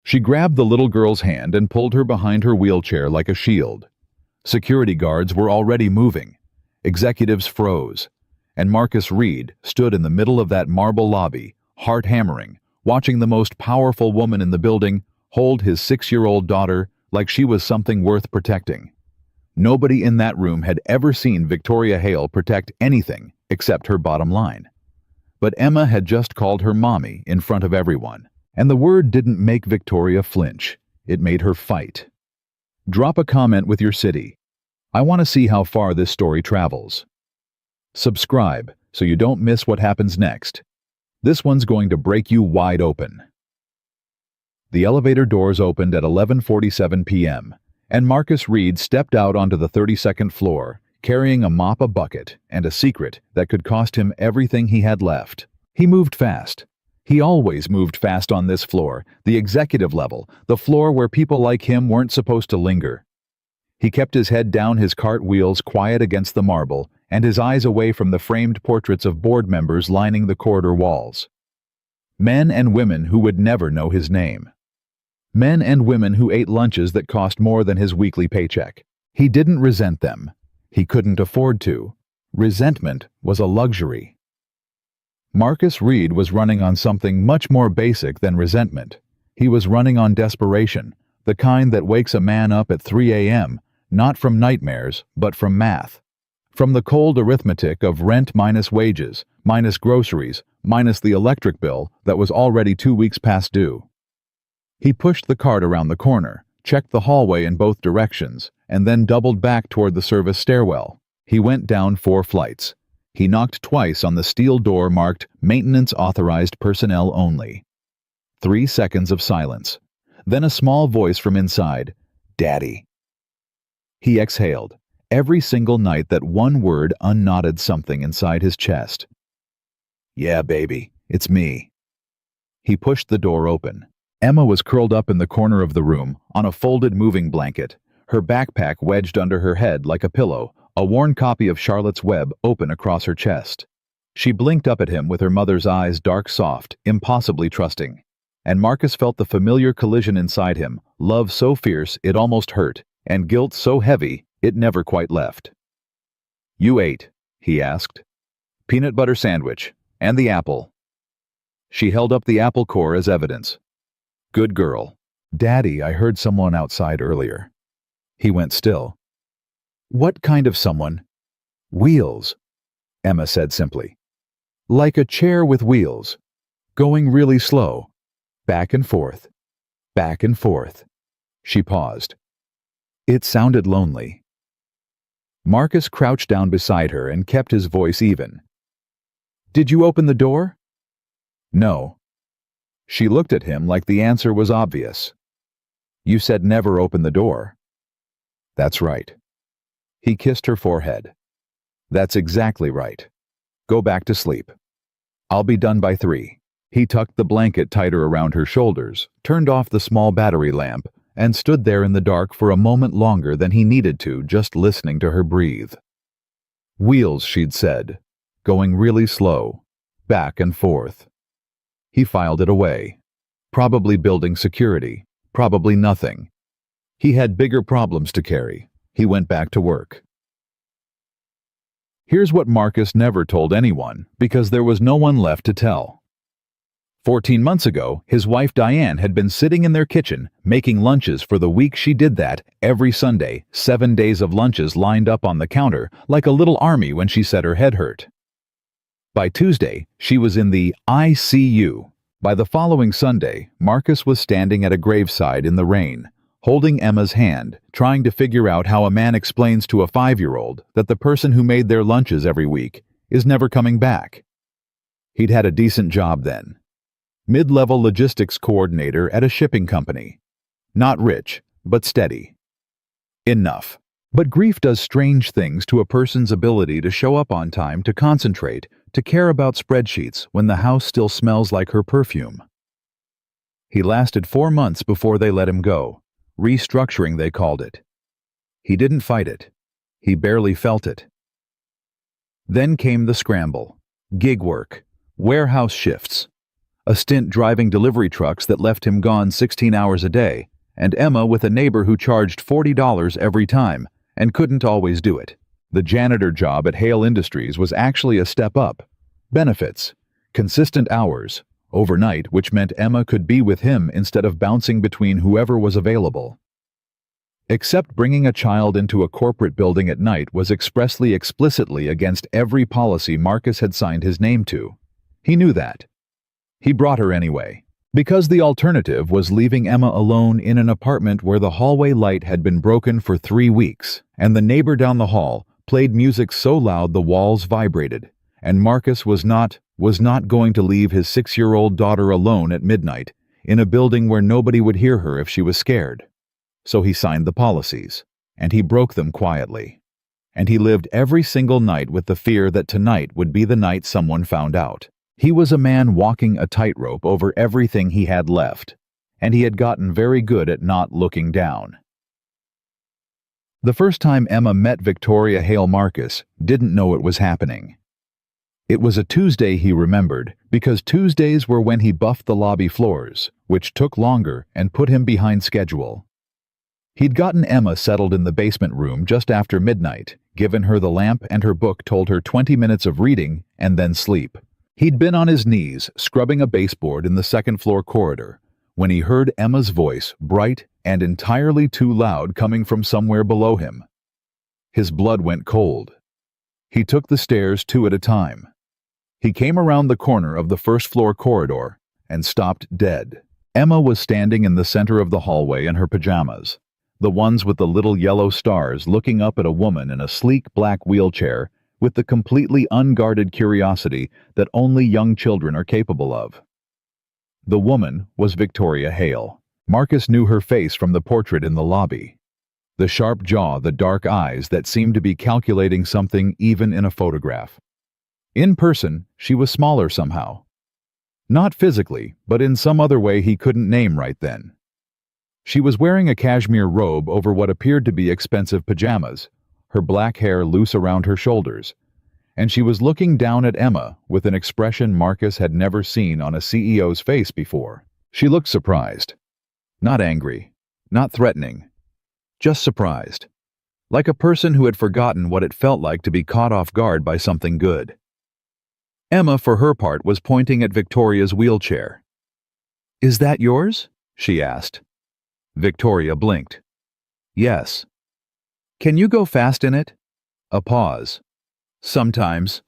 She grabbed the little girl's hand and pulled her behind her wheelchair like a shield. Security guards were already moving. Executives froze. And Marcus Reed stood in the middle of that marble lobby, heart hammering, watching the most powerful woman in the building hold his 6-year-old daughter like she was something worth protecting. Nobody in that room had ever seen Victoria Hale protect anything except her bottom line. But Emma had just called her mommy in front of everyone, and the word didn't make Victoria flinch. It made her fight. Drop a comment with your city. I want to see how far this story travels. Subscribe so you don't miss what happens next. This one's going to break you wide open. The elevator doors opened at 11:47 p.m., and Marcus Reed stepped out onto the 32nd floor, carrying a mop, a bucket, and a secret that could cost him everything he had left. He moved fast. He always moved fast on this floor, the executive level, the floor where people like him weren't supposed to linger. He kept his head down, his cartwheels quiet against the marble, and his eyes away from the framed portraits of board members lining the corridor walls. Men and women who would never know his name. Men and women who ate lunches that cost more than his weekly paycheck. He didn't resent them. He couldn't afford to. Resentment was a luxury. Marcus Reed was running on something much more basic than resentment. He was running on desperation, the kind that wakes a man up at 3 a.m., not from nightmares, but from math. From the cold arithmetic of rent minus wages, minus groceries, minus the electric bill that was already 2 weeks past due. He pushed the cart around the corner, checked the hallway in both directions, and then doubled back toward the service stairwell. He went down 4 flights. He knocked twice on the steel door marked Maintenance Authorized Personnel Only. 3 seconds of silence. Then a small voice from inside, "Daddy." He exhaled. Every single night that one word unknotted something inside his chest. "Yeah, baby, it's me." He pushed the door open. Emma was curled up in the corner of the room, on a folded moving blanket, her backpack wedged under her head like a pillow, a worn copy of Charlotte's Web open across her chest. She blinked up at him with her mother's eyes dark soft, impossibly trusting. And Marcus felt the familiar collision inside him, love so fierce it almost hurt, and guilt so heavy it never quite left. "You ate?" he asked. "Peanut butter sandwich, and the apple." She held up the apple core as evidence. "Good girl." "Daddy, I heard someone outside earlier." He went still. "What kind of someone?" "Wheels," Emma said simply. "Like a chair with wheels. Going really slow. Back and forth. Back and forth." She paused. It sounded lonely. Marcus crouched down beside her and kept his voice even. "Did you open the door?" "No." She looked at him like the answer was obvious. "You said never open the door." "That's right." He kissed her forehead. "That's exactly right. Go back to sleep. I'll be done by 3. He tucked the blanket tighter around her shoulders, turned off the small battery lamp, and stood there in the dark for a moment longer than he needed to, just listening to her breathe. "Wheels," she'd said, "going really slow, back and forth." He filed it away. Probably building security, probably nothing. He had bigger problems to carry. He went back to work. Here's what Marcus never told anyone, because there was no one left to tell. 14 months ago, his wife Diane had been sitting in their kitchen, making lunches for the week she did that every Sunday, 7 days of lunches lined up on the counter, like a little army when she said her head hurt. By Tuesday, she was in the ICU. By the following Sunday, Marcus was standing at a graveside in the rain, holding Emma's hand, trying to figure out how a man explains to a 5-year-old that the person who made their lunches every week is never coming back. He'd had a decent job then. Mid-level logistics coordinator at a shipping company. Not rich, but steady. Enough. But grief does strange things to a person's ability to show up on time, to concentrate, to care about spreadsheets when the house still smells like her perfume. He lasted 4 months before they let him go. Restructuring, they called it. He didn't fight it. He barely felt it. Then came the scramble. Gig work. Warehouse shifts. a stint driving delivery trucks that left him gone 16 hours a day, and Emma with a neighbor who charged $40 every time and couldn't always do it. The janitor job at Hale Industries was actually a step up. Benefits, consistent hours, overnight, which meant Emma could be with him instead of bouncing between whoever was available. Except bringing a child into a corporate building at night was explicitly against every policy Marcus had signed his name to. He knew that. He brought her anyway, because the alternative was leaving Emma alone in an apartment where the hallway light had been broken for 3 weeks, and the neighbor down the hall played music so loud the walls vibrated, and Marcus was not going to leave his 6-year-old daughter alone at midnight in a building where nobody would hear her if she was scared. So he signed the policies, and he broke them quietly. And he lived every single night with the fear that tonight would be the night someone found out. He was a man walking a tightrope over everything he had left, and he had gotten very good at not looking down. The first time Emma met Victoria Hale, Marcus didn't know it was happening. It was a Tuesday, he remembered, because Tuesdays were when he buffed the lobby floors, which took longer and put him behind schedule. He'd gotten Emma settled in the basement room just after midnight, given her the lamp and her book, told her 20 minutes of reading and then sleep. He'd been on his knees, scrubbing a baseboard in the second-floor corridor, when he heard Emma's voice, bright and entirely too loud, coming from somewhere below him. His blood went cold. He took the stairs 2 at a time. He came around the corner of the first-floor corridor and stopped dead. Emma was standing in the center of the hallway in her pajamas, the ones with the little yellow stars, looking up at a woman in a sleek black wheelchair with the completely unguarded curiosity that only young children are capable of. The woman was Victoria Hale. Marcus knew her face from the portrait in the lobby. The sharp jaw, the dark eyes that seemed to be calculating something even in a photograph. In person, she was smaller somehow. Not physically, but in some other way he couldn't name right then. She was wearing a cashmere robe over what appeared to be expensive pajamas, her black hair loose around her shoulders, and she was looking down at Emma with an expression Marcus had never seen on a CEO's face before. She looked surprised. Not angry, not threatening, just surprised, like a person who had forgotten what it felt like to be caught off guard by something good. Emma, for her part, was pointing at Victoria's wheelchair. "Is that yours?" she asked. Victoria blinked. "Yes." "Can you go fast in it?" A pause. "Sometimes."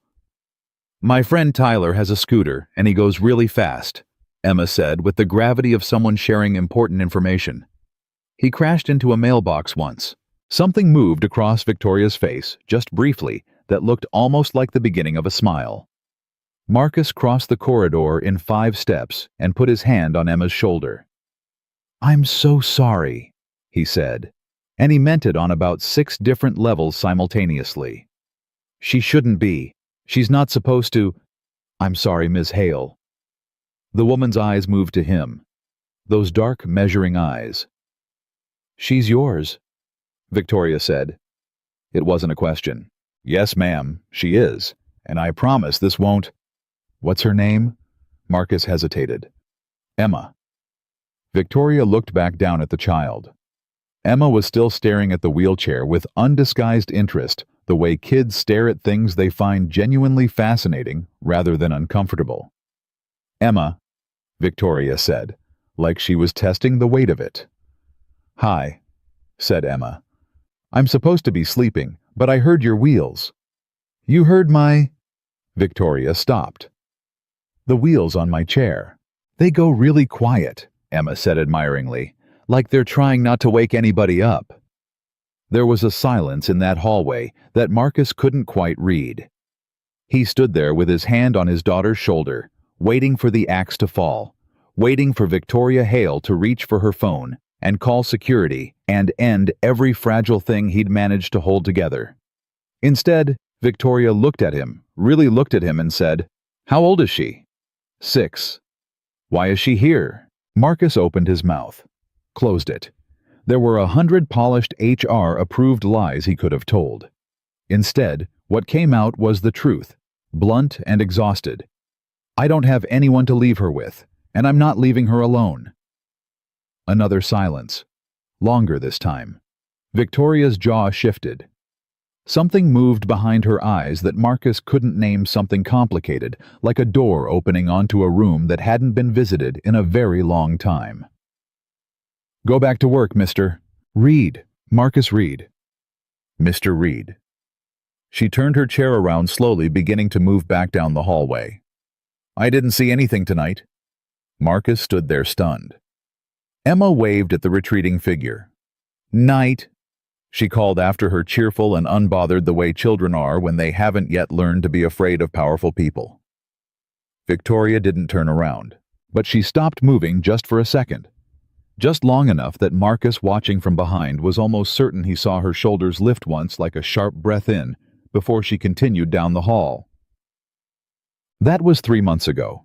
"My friend Tyler has a scooter, and he goes really fast," Emma said with the gravity of someone sharing important information. "He crashed into a mailbox once." Something moved across Victoria's face, just briefly, that looked almost like the beginning of a smile. Marcus crossed the corridor in 5 steps and put his hand on Emma's shoulder. "I'm so sorry," he said, and he meant it on about 6 different levels simultaneously. "She shouldn't be. She's not supposed to—" "I'm sorry, Ms. Hale." The woman's eyes moved to him. Those dark, measuring eyes. "She's yours," Victoria said. It wasn't a question. "Yes, ma'am, she is, and I promise this won't—" "What's her name?" Marcus hesitated. "Emma." Victoria looked back down at the child. Emma was still staring at the wheelchair with undisguised interest, the way kids stare at things they find genuinely fascinating rather than uncomfortable. "Emma," Victoria said, like she was testing the weight of it. "Hi," said Emma. "I'm supposed to be sleeping, but I heard your wheels." "You heard my—" Victoria stopped. "The wheels on my chair. They go really quiet," Emma said admiringly, "like they're trying not to wake anybody up." There was a silence in that hallway that Marcus couldn't quite read. He stood there with his hand on his daughter's shoulder, waiting for the axe to fall, waiting for Victoria Hale to reach for her phone and call security and end every fragile thing he'd managed to hold together. Instead, Victoria looked at him, really looked at him, and said, "How old is she?" "6. "Why is she here?" Marcus opened his mouth, closed it. There were 100 polished HR-approved lies he could have told. Instead, what came out was the truth, blunt and exhausted. I don't have anyone to leave her with, and I'm not leaving her alone." Another silence. Longer this time. Victoria's jaw shifted. Something moved behind her eyes that Marcus couldn't name, something complicated, like a door opening onto a room that hadn't been visited in a very long time. "Go back to work, Mr. Reed. Marcus Reed." Mr. Reed. She turned her chair around slowly, beginning to move back down the hallway. "I didn't see anything tonight." Marcus stood there stunned. Emma waved at the retreating figure. "Night," she called after her, cheerful and unbothered the way children are when they haven't yet learned to be afraid of powerful people. Victoria didn't turn around, but she stopped moving just for a second. Just long enough that Marcus, watching from behind, was almost certain he saw her shoulders lift once like a sharp breath in before she continued down the hall. That was 3 months ago.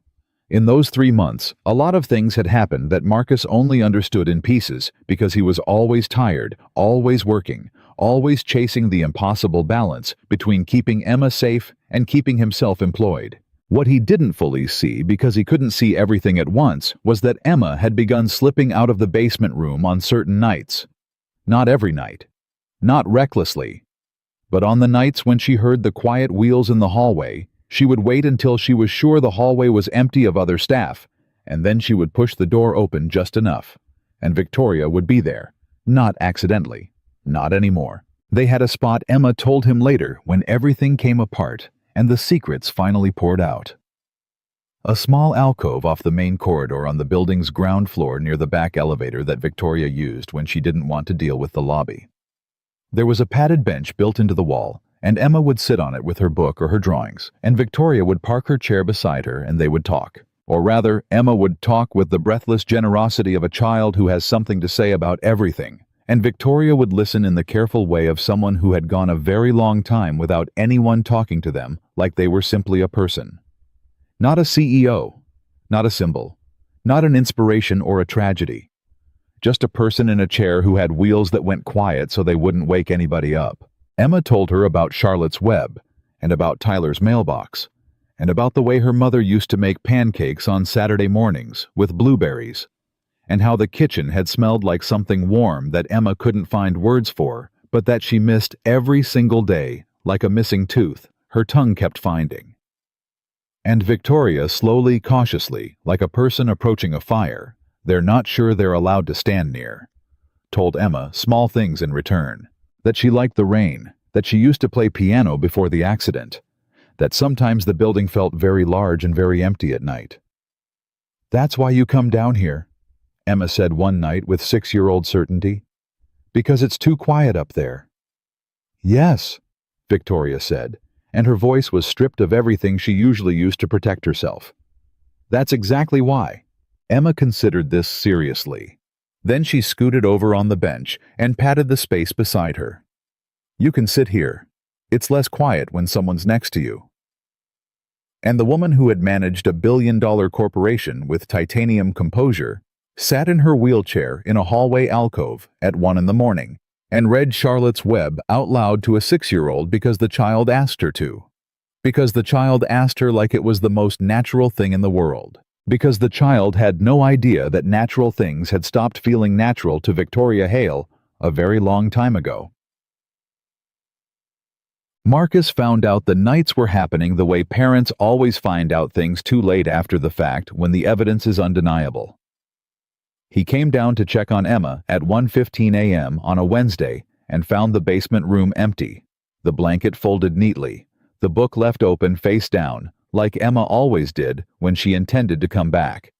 In those 3 months, a lot of things had happened that Marcus only understood in pieces because he was always tired, always working, always chasing the impossible balance between keeping Emma safe and keeping himself employed. What he didn't fully see, because he couldn't see everything at once, was that Emma had begun slipping out of the basement room on certain nights. Not every night. Not recklessly. But on the nights when she heard the quiet wheels in the hallway, she would wait until she was sure the hallway was empty of other staff, and then she would push the door open just enough, and Victoria would be there. Not accidentally. Not anymore. They had a spot, Emma told him later, when everything came apart and the secrets finally poured out. A small alcove off the main corridor on the building's ground floor near the back elevator that Victoria used when she didn't want to deal with the lobby. There was a padded bench built into the wall, and Emma would sit on it with her book or her drawings, and Victoria would park her chair beside her and they would talk. Or rather, Emma would talk with the breathless generosity of a child who has something to say about everything, and Victoria would listen in the careful way of someone who had gone a very long time without anyone talking to them, like they were simply a person. Not a CEO, not a symbol, not an inspiration or a tragedy. Just a person in a chair who had wheels that went quiet so they wouldn't wake anybody up. Emma told her about Charlotte's Web, and about Tyler's mailbox, and about the way her mother used to make pancakes on Saturday mornings with blueberries, and how the kitchen had smelled like something warm that Emma couldn't find words for, but that she missed every single day, like a missing tooth her tongue kept finding. And Victoria, slowly, cautiously, like a person approaching a fire they're not sure they're allowed to stand near, told Emma small things in return. That she liked the rain, that she used to play piano before the accident, that sometimes the building felt very large and very empty at night. "That's why you come down here," Emma said one night with 6-year-old certainty. "Because it's too quiet up there." "Yes," Victoria said, and her voice was stripped of everything she usually used to protect herself. "That's exactly why." Emma considered this seriously. Then she scooted over on the bench and patted the space beside her. "You can sit here. It's less quiet when someone's next to you." And the woman who had managed a billion-dollar corporation with titanium composure sat in her wheelchair in a hallway alcove at 1 a.m. and read Charlotte's Web out loud to a 6-year-old because the child asked her to. Because the child asked her like it was the most natural thing in the world. Because the child had no idea that natural things had stopped feeling natural to Victoria Hale a very long time ago. Marcus found out the nights were happening the way parents always find out things too late after the fact when the evidence is undeniable. He came down to check on Emma at 1:15 a.m. on a Wednesday and found the basement room empty, the blanket folded neatly, the book left open face down, like Emma always did when she intended to come back.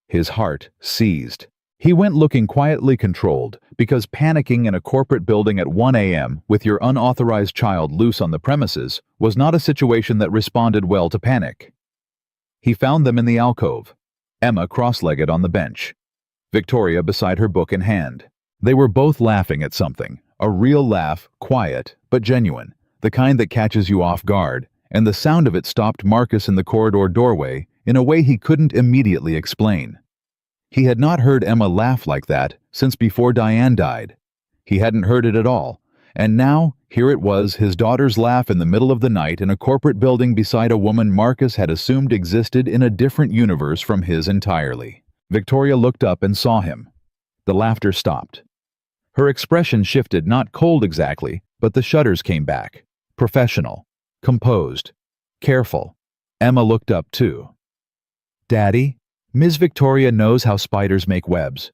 His heart seized. He went looking quietly controlled, because panicking in a corporate building at 1 a.m. with your unauthorized child loose on the premises was not a situation that responded well to panic. He found them in the alcove, Emma cross-legged on the bench, Victoria beside her book in hand. They were both laughing at something, a real laugh, quiet but genuine, the kind that catches you off guard, and the sound of it stopped Marcus in the corridor doorway in a way he couldn't immediately explain. He had not heard Emma laugh like that since before Diane died. He hadn't heard it at all, And now, here it was, his daughter's laugh in the middle of the night in a corporate building beside a woman Marcus had assumed existed in a different universe from his entirely. Victoria looked up and saw him. The laughter stopped. Her expression shifted, not cold exactly, but the shudders came back. Professional. Composed. Careful. Emma looked up too. "Daddy, Ms. Victoria knows how spiders make webs.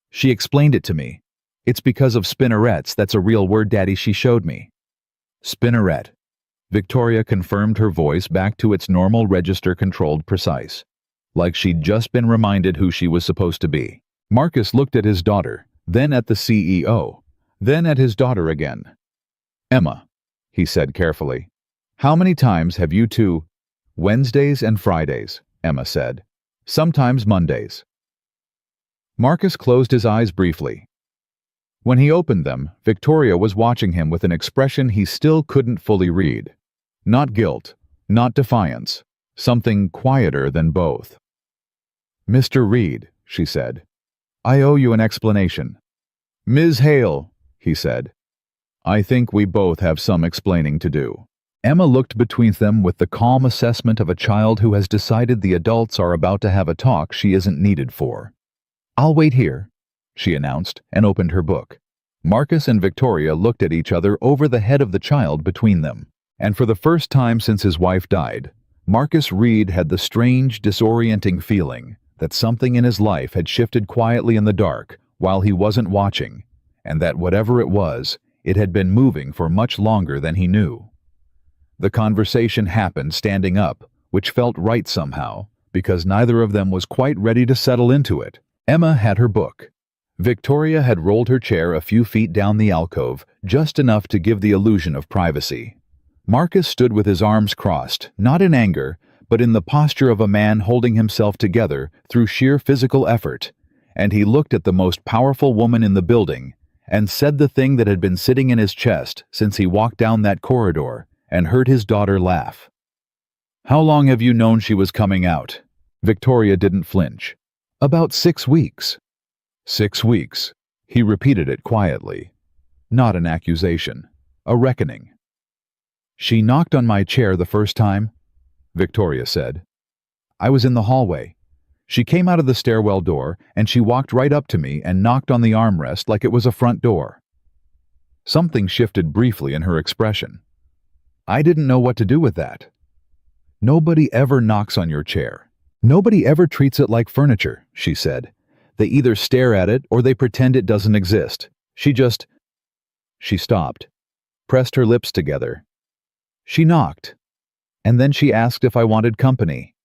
She explained it to me. It's because of spinnerets, that's a real word, Daddy, she showed me." Spinneret. Victoria confirmed, her voice back to its normal register-controlled precise, like she'd just been reminded who she was supposed to be. Marcus looked at his daughter, then at the CEO, then at his daughter again. "Emma," he said carefully, "how many times have you two—" "Wednesdays and Fridays," Emma said. "Sometimes Mondays." Marcus closed his eyes briefly. When he opened them, Victoria was watching him with an expression he still couldn't fully read. Not guilt, not defiance, something quieter than both. "Mr. Reed," she said, "I owe you an explanation." "Ms. Hale," he said, "I think we both have some explaining to do." Emma looked between them with the calm assessment of a child who has decided the adults are about to have a talk she isn't needed for. "I'll wait here," she announced, and opened her book. Marcus and Victoria looked at each other over the head of the child between them. And for the first time since his wife died, Marcus Reed had the strange, disorienting feeling that something in his life had shifted quietly in the dark while he wasn't watching, and that whatever it was, it had been moving for much longer than he knew. The conversation happened standing up, which felt right somehow, because neither of them was quite ready to settle into it. Emma had her book. Victoria had rolled her chair a few feet down the alcove, just enough to give the illusion of privacy. Marcus stood with his arms crossed, not in anger, but in the posture of a man holding himself together through sheer physical effort, and he looked at the most powerful woman in the building and said the thing that had been sitting in his chest since he walked down that corridor and heard his daughter laugh. "How long have you known she was coming out?" Victoria didn't flinch. "About 6 weeks." 6 weeks. He repeated it quietly. Not an accusation. A reckoning. "She knocked on my chair the first time," Victoria said. "I was in the hallway. She came out of the stairwell door, and she walked right up to me and knocked on the armrest like it was a front door." Something shifted briefly in her expression. "I didn't know what to do with that." "Nobody ever knocks on your chair. Nobody ever treats it like furniture," she said. "They either stare at it or they pretend it doesn't exist. She stopped, pressed her lips together. "She knocked. And then she asked if I wanted company."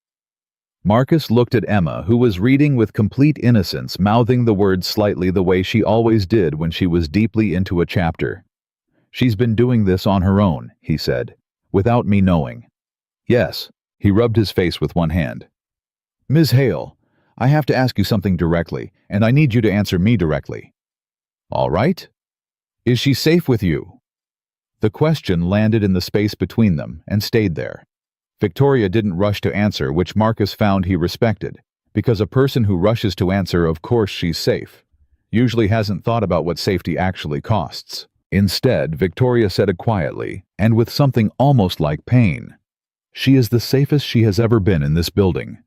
Marcus looked at Emma, who was reading with complete innocence, mouthing the words slightly the way she always did when she was deeply into a chapter. "She's been doing this on her own," he said, "without me knowing." "Yes." He rubbed his face with one hand. "Ms. Hale, I have to ask you something directly, and I need you to answer me directly." "All right. Is she safe with you?" The question landed in the space between them and stayed there. Victoria didn't rush to answer, which Marcus found he respected, because a person who rushes to answer, "Of course she's safe," usually hasn't thought about what safety actually costs. Instead, Victoria said it quietly, and with something almost like pain. "She is the safest she has ever been in this building.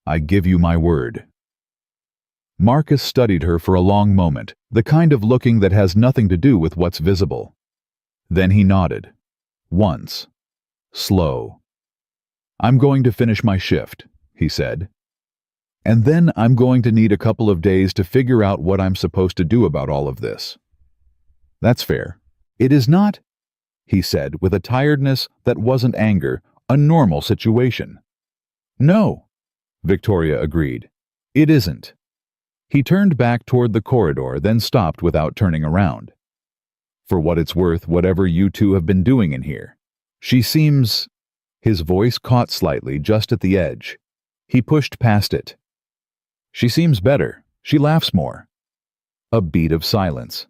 I give you my word." Marcus studied her for a long moment, the kind of looking that has nothing to do with what's visible. Then he nodded. Once. Slow. "I'm going to finish my shift," he said. "And then I'm going to need a couple of days to figure out what I'm supposed to do about all of this." "That's fair." "It is not," he said with a tiredness that wasn't anger, "a normal situation." "No," Victoria agreed. "It isn't." He turned back toward the corridor, then stopped without turning around. "For what it's worth, whatever you two have been doing in here, she seems—" His voice caught slightly just at the edge. He pushed past it. "She seems better. She laughs more." A beat of silence.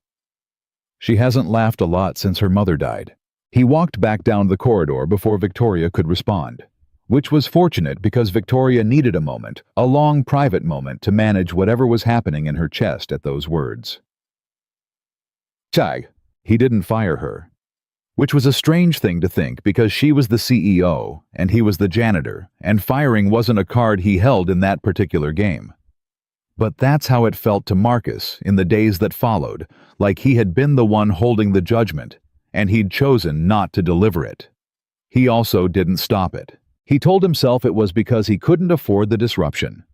"She hasn't laughed a lot since her mother died." He walked back down the corridor before Victoria could respond, which was fortunate because Victoria needed a moment, a long private moment, to manage whatever was happening in her chest at those words. "Chag," He didn't fire her, which was a strange thing to think because she was the CEO and he was the janitor, and firing wasn't a card he held in that particular game. But that's how it felt to Marcus in the days that followed, like he had been the one holding the judgment, and he'd chosen not to deliver it. He also didn't stop it. He told himself it was because he couldn't afford the disruption.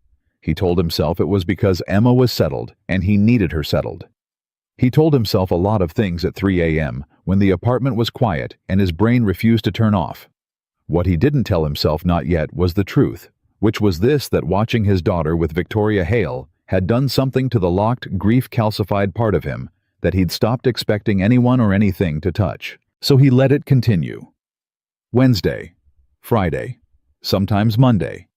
He told himself it was because Emma was settled and he needed her settled. He told himself a lot of things at 3 a.m. when the apartment was quiet and his brain refused to turn off. What he didn't tell himself not yet was the truth, which was this: that watching his daughter with Victoria Hale had done something to the locked, grief-calcified part of him that he'd stopped expecting anyone or anything to touch. So he let it continue. Wednesday, Friday, sometimes Monday.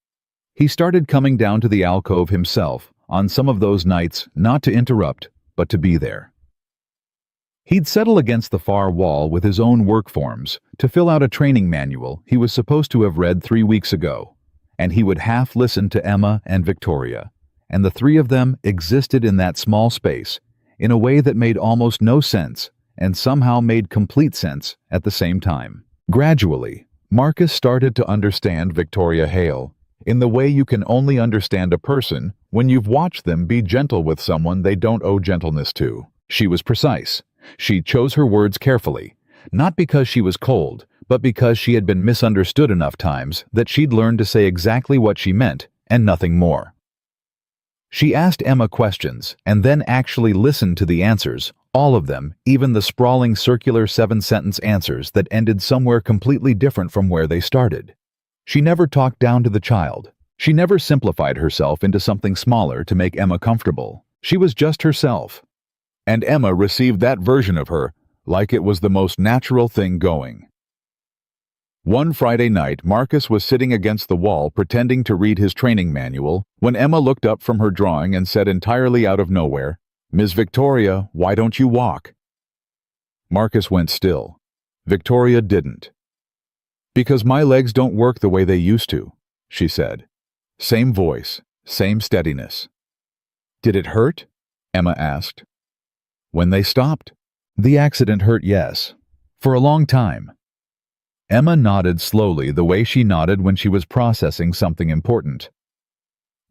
He started coming down to the alcove himself on some of those nights, not to interrupt, but to be there. He'd settle against the far wall with his own work forms to fill out a training manual he was supposed to have read 3 weeks ago, and he would half listen to Emma and Victoria, and the three of them existed in that small space in a way that made almost no sense and somehow made complete sense at the same time. Gradually, Marcus started to understand Victoria Hale in the way you can only understand a person when you've watched them be gentle with someone they don't owe gentleness to. She was precise. She chose her words carefully, not because she was cold, but because she had been misunderstood enough times that she'd learned to say exactly what she meant and nothing more. She asked Emma questions and then actually listened to the answers, all of them, even the sprawling circular 7-sentence answers that ended somewhere completely different from where they started. She never talked down to the child. She never simplified herself into something smaller to make Emma comfortable. She was just herself. And Emma received that version of her like it was the most natural thing going. One Friday night, Marcus was sitting against the wall pretending to read his training manual when Emma looked up from her drawing and said entirely out of nowhere, "Miss Victoria, why don't you walk?" Marcus went still. Victoria didn't. "Because my legs don't work the way they used to," she said. Same voice, same steadiness. "Did it hurt?" Emma asked. "When they stopped." "The accident hurt, yes. For a long time." Emma nodded slowly, the way she nodded when she was processing something important.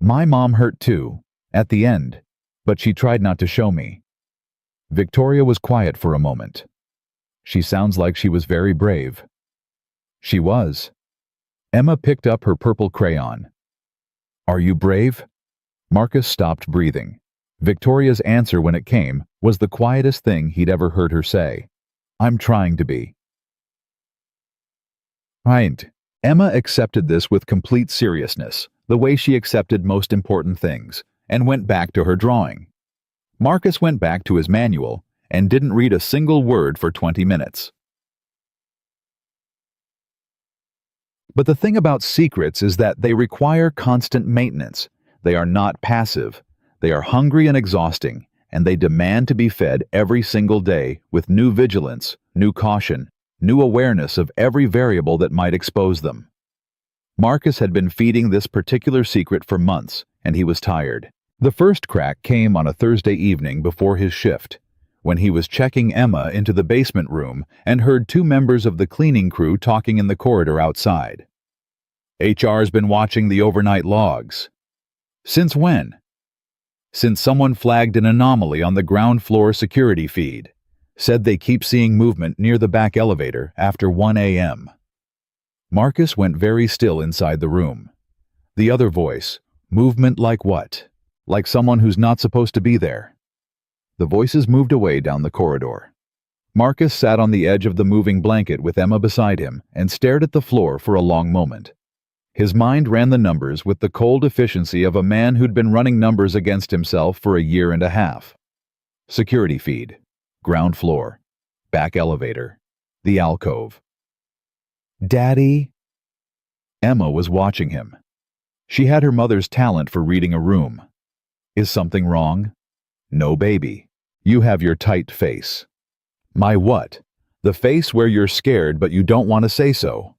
"My mom hurt too, at the end, but she tried not to show me." Victoria was quiet for a moment. "She sounds like she was very brave." "She was." Emma picked up her purple crayon. "Are you brave?" Marcus stopped breathing. Victoria's answer, when it came, was the quietest thing he'd ever heard her say. "I'm trying to be." Right. Emma accepted this with complete seriousness, the way she accepted most important things, and went back to her drawing. Marcus went back to his manual and didn't read a single word for 20 minutes. But the thing about secrets is that they require constant maintenance. They are not passive. They are hungry and exhausting, and they demand to be fed every single day with new vigilance, new caution, new awareness of every variable that might expose them. Marcus had been feeding this particular secret for months, and he was tired. The first crack came on a Thursday evening before his shift, when he was checking Emma into the basement room and heard 2 members of the cleaning crew talking in the corridor outside. "HR's been watching the overnight logs." "Since when?" "Since someone flagged an anomaly on the ground floor security feed. Said they keep seeing movement near the back elevator after 1 a.m. Marcus went very still inside the room. The other voice, "Movement like what? Like someone who's not supposed to be there." The voices moved away down the corridor. Marcus sat on the edge of the moving blanket with Emma beside him and stared at the floor for a long moment. His mind ran the numbers with the cold efficiency of a man who'd been running numbers against himself for a year and a half. Security feed. Ground floor. Back elevator. The alcove. "Daddy?" Emma was watching him. She had her mother's talent for reading a room. "Is something wrong?" "No, baby. You have your tight face." "My what?" "The face where you're scared but you don't want to say so."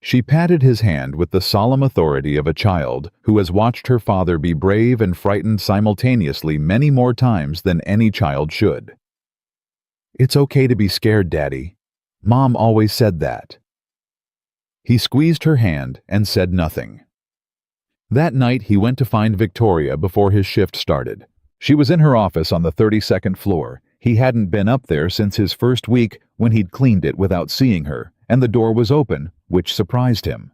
She patted his hand with the solemn authority of a child who has watched her father be brave and frightened simultaneously many more times than any child should. It's okay to be scared, Daddy. Mom always said that. He squeezed her hand and said nothing. That night he went to find Victoria before his shift started. She was in her office on the 32nd floor. He hadn't been up there since his first week when he'd cleaned it without seeing her, and the door was open, which surprised him.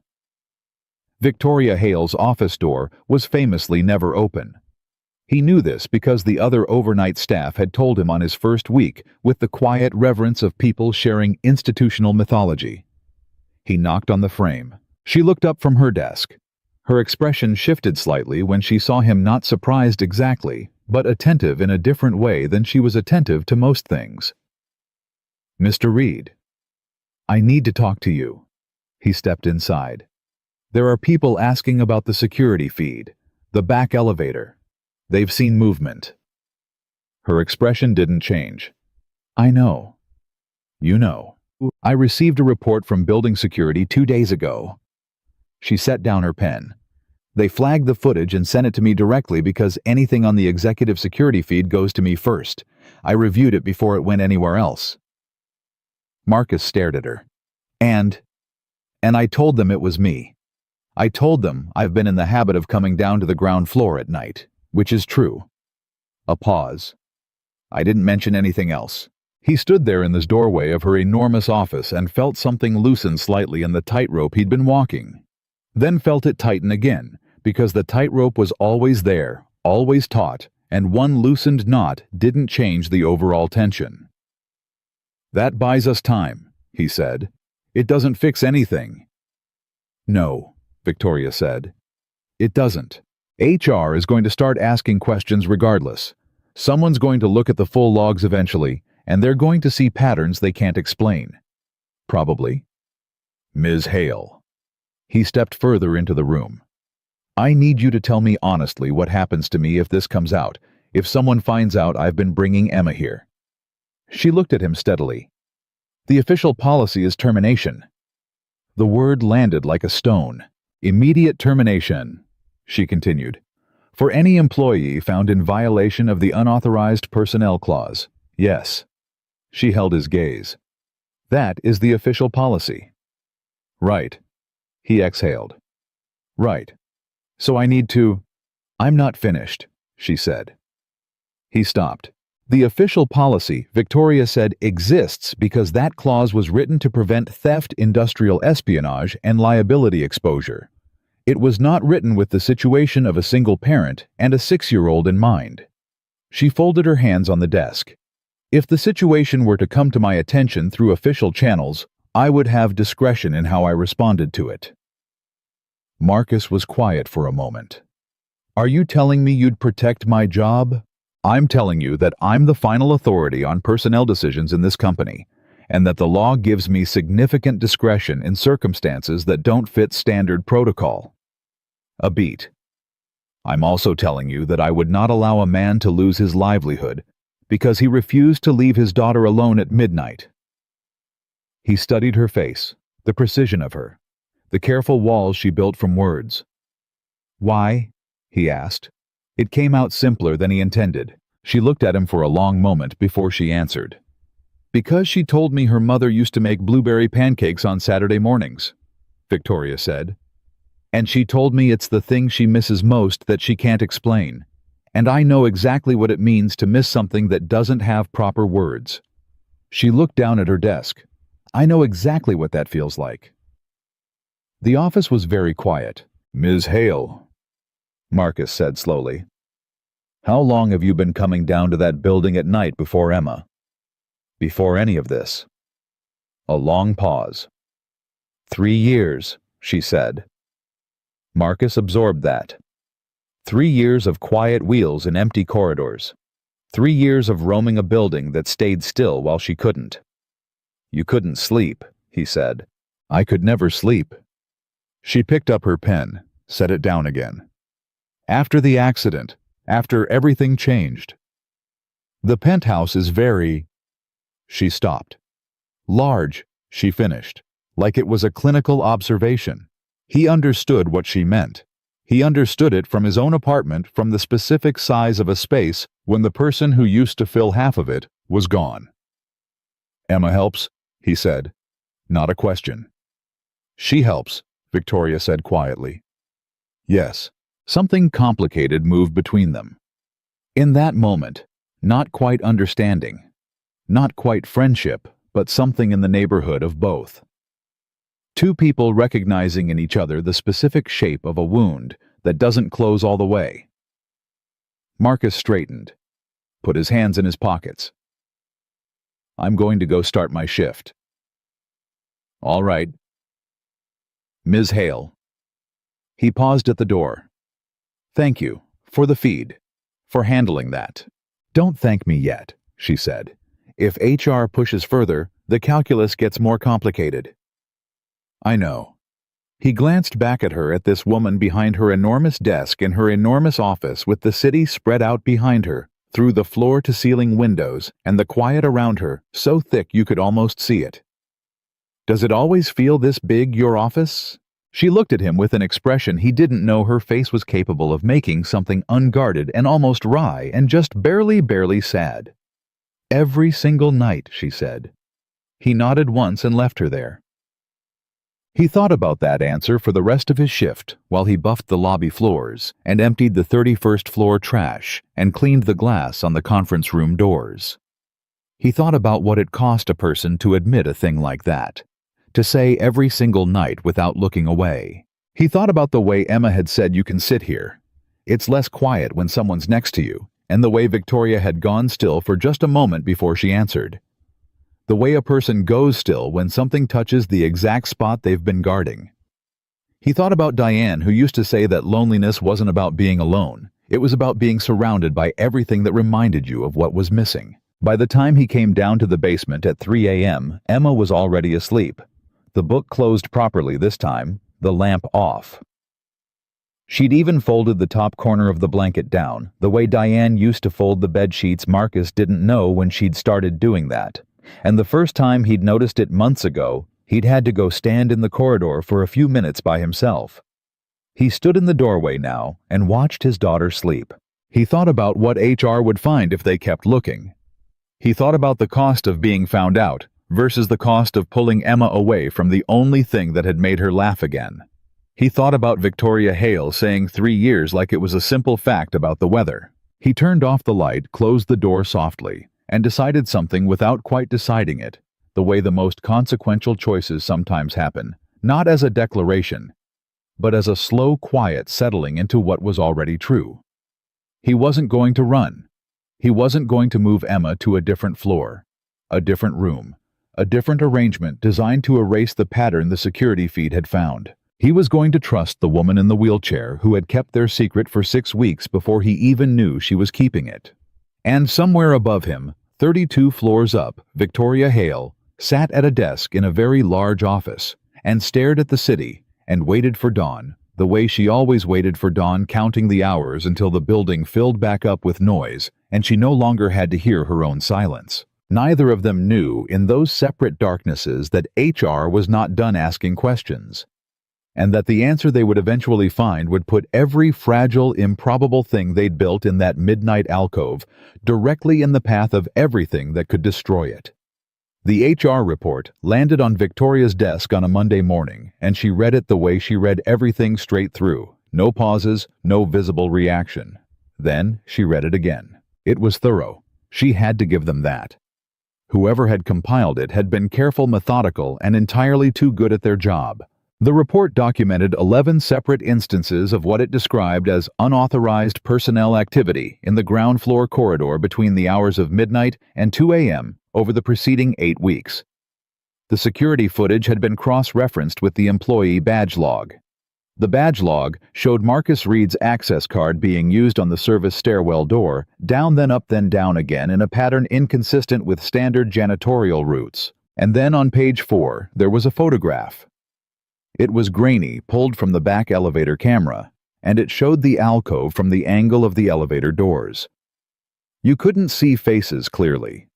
Victoria Hale's office door was famously never open. He knew this because the other overnight staff had told him on his first week with the quiet reverence of people sharing institutional mythology. He knocked on the frame. She looked up from her desk. Her expression shifted slightly when she saw him, not surprised exactly, but attentive in a different way than she was attentive to most things. "Mr. Reed, I need to talk to you." He stepped inside. "There are people asking about the security feed, the back elevator. They've seen movement." Her expression didn't change. "I know. You know. I received a report from building security 2 days ago." She set down her pen. "They flagged the footage and sent it to me directly because anything on the executive security feed goes to me first. I reviewed it before it went anywhere else." Marcus stared at her. And I told them it was me. I told them I've been in the habit of coming down to the ground floor at night, which is true." A pause. "I didn't mention anything else." He stood there in the doorway of her enormous office and felt something loosen slightly in the tightrope he'd been walking. Then felt it tighten again, because the tightrope was always there, always taut, and one loosened knot didn't change the overall tension. "That buys us time," he said. "It doesn't fix anything." "No," Victoria said. "It doesn't. HR is going to start asking questions regardless. Someone's going to look at the full logs eventually, and they're going to see patterns they can't explain. Probably." "Ms. Hale." He stepped further into the room. "I need you to tell me honestly what happens to me if this comes out, if someone finds out I've been bringing Emma here." She looked at him steadily. "The official policy is termination." The word landed like a stone. "Immediate termination," she continued, "for any employee found in violation of the unauthorized personnel clause. Yes." She held his gaze. "That is the official policy." "Right." He exhaled. "Right. So I need to—" "I'm not finished," she said. He stopped. "The official policy," Victoria said, "exists because that clause was written to prevent theft, industrial espionage, and liability exposure. It was not written with the situation of a single parent and a 6-year-old in mind." She folded her hands on the desk. "If the situation were to come to my attention through official channels, I would have discretion in how I responded to it." Marcus was quiet for a moment. "Are you telling me you'd protect my job?" "I'm telling you that I'm the final authority on personnel decisions in this company, and that the law gives me significant discretion in circumstances that don't fit standard protocol." A beat. "I'm also telling you that I would not allow a man to lose his livelihood because he refused to leave his daughter alone at midnight." He studied her face, the precision of her, the careful walls she built from words. "Why?" he asked. It came out simpler than he intended. She looked at him for a long moment before she answered. "Because she told me her mother used to make blueberry pancakes on Saturday mornings," Victoria said. "And she told me it's the thing she misses most that she can't explain. And I know exactly what it means to miss something that doesn't have proper words." She looked down at her desk. "I know exactly what that feels like." The office was very quiet. "Ms. Hale," Marcus said slowly, "how long have you been coming down to that building at night before Emma? Before any of this?" A long pause. 3 years, she said. Marcus absorbed that. 3 years of quiet wheels in empty corridors. 3 years of roaming a building that stayed still while she couldn't. "You couldn't sleep," he said. "I could never sleep." She picked up her pen, set it down again. "After the accident, after everything changed. The penthouse is very—" She stopped. "Large," she finished, like it was a clinical observation. He understood what she meant. He understood it from his own apartment, from the specific size of a space when the person who used to fill half of it was gone. Emma helps, he said. Not a question. She helps, Victoria said quietly. Yes. Something complicated moved between them. In that moment, not quite understanding, not quite friendship, but something in the neighborhood of both. Two people recognizing in each other the specific shape of a wound that doesn't close all the way. Marcus straightened, put his hands in his pockets. I'm going to go start my shift. All right. Ms. Hale. He paused at the door. Thank you, for the feed, for handling that. Don't thank me yet, she said. If HR pushes further, the calculus gets more complicated. I know. He glanced back at her, at this woman behind her enormous desk in her enormous office with the city spread out behind her, through the floor-to-ceiling windows, and the quiet around her, so thick you could almost see it. Does it always feel this big, your office? She looked at him with an expression he didn't know her face was capable of making, something unguarded and almost wry and just barely sad. Every single night, she said. He nodded once and left her there. He thought about that answer for the rest of his shift while he buffed the lobby floors and emptied the 31st floor trash and cleaned the glass on the conference room doors. He thought about what it cost a person to admit a thing like that, to say every single night without looking away. He thought about the way Emma had said you can sit here. It's less quiet when someone's next to you, and the way Victoria had gone still for just a moment before she answered. The way a person goes still when something touches the exact spot they've been guarding. He thought about Diane, who used to say that loneliness wasn't about being alone. It was about being surrounded by everything that reminded you of what was missing. By the time he came down to the basement at 3 a.m., Emma was already asleep. The book closed properly this time, the lamp off. She'd even folded the top corner of the blanket down, the way Diane used to fold the bed sheets. Marcus didn't know when she'd started doing that. And the first time he'd noticed it months ago, he'd had to go stand in the corridor for a few minutes by himself. He stood in the doorway now and watched his daughter sleep. He thought about what HR would find if they kept looking. He thought about the cost of being found out versus the cost of pulling Emma away from the only thing that had made her laugh again. He thought about Victoria Hale saying 3 years like it was a simple fact about the weather. He turned off the light, closed the door softly, and decided something without quite deciding it, the way the most consequential choices sometimes happen, not as a declaration, but as a slow, quiet settling into what was already true. He wasn't going to run. He wasn't going to move Emma to a different floor, a different room, a different arrangement designed to erase the pattern the security feed had found. He was going to trust the woman in the wheelchair who had kept their secret for 6 weeks before he even knew she was keeping it. And somewhere above him, 32 floors up, Victoria Hale sat at a desk in a very large office and stared at the city and waited for dawn, the way she always waited for dawn, counting the hours until the building filled back up with noise and she no longer had to hear her own silence. Neither of them knew in those separate darknesses that HR was not done asking questions, and that the answer they would eventually find would put every fragile, improbable thing they'd built in that midnight alcove directly in the path of everything that could destroy it. The HR report landed on Victoria's desk on a Monday morning, and she read it the way she read everything, straight through. No pauses, no visible reaction. Then she read it again. It was thorough. She had to give them that. Whoever had compiled it had been careful, methodical, and entirely too good at their job. The report documented 11 separate instances of what it described as unauthorized personnel activity in the ground floor corridor between the hours of midnight and 2 a.m. over the preceding 8 weeks. The security footage had been cross-referenced with the employee badge log. The badge log showed Marcus Reed's access card being used on the service stairwell door, down then up then down again in a pattern inconsistent with standard janitorial routes. And then on page 4, there was a photograph. It was grainy, pulled from the back elevator camera, and it showed the alcove from the angle of the elevator doors. You couldn't see faces clearly,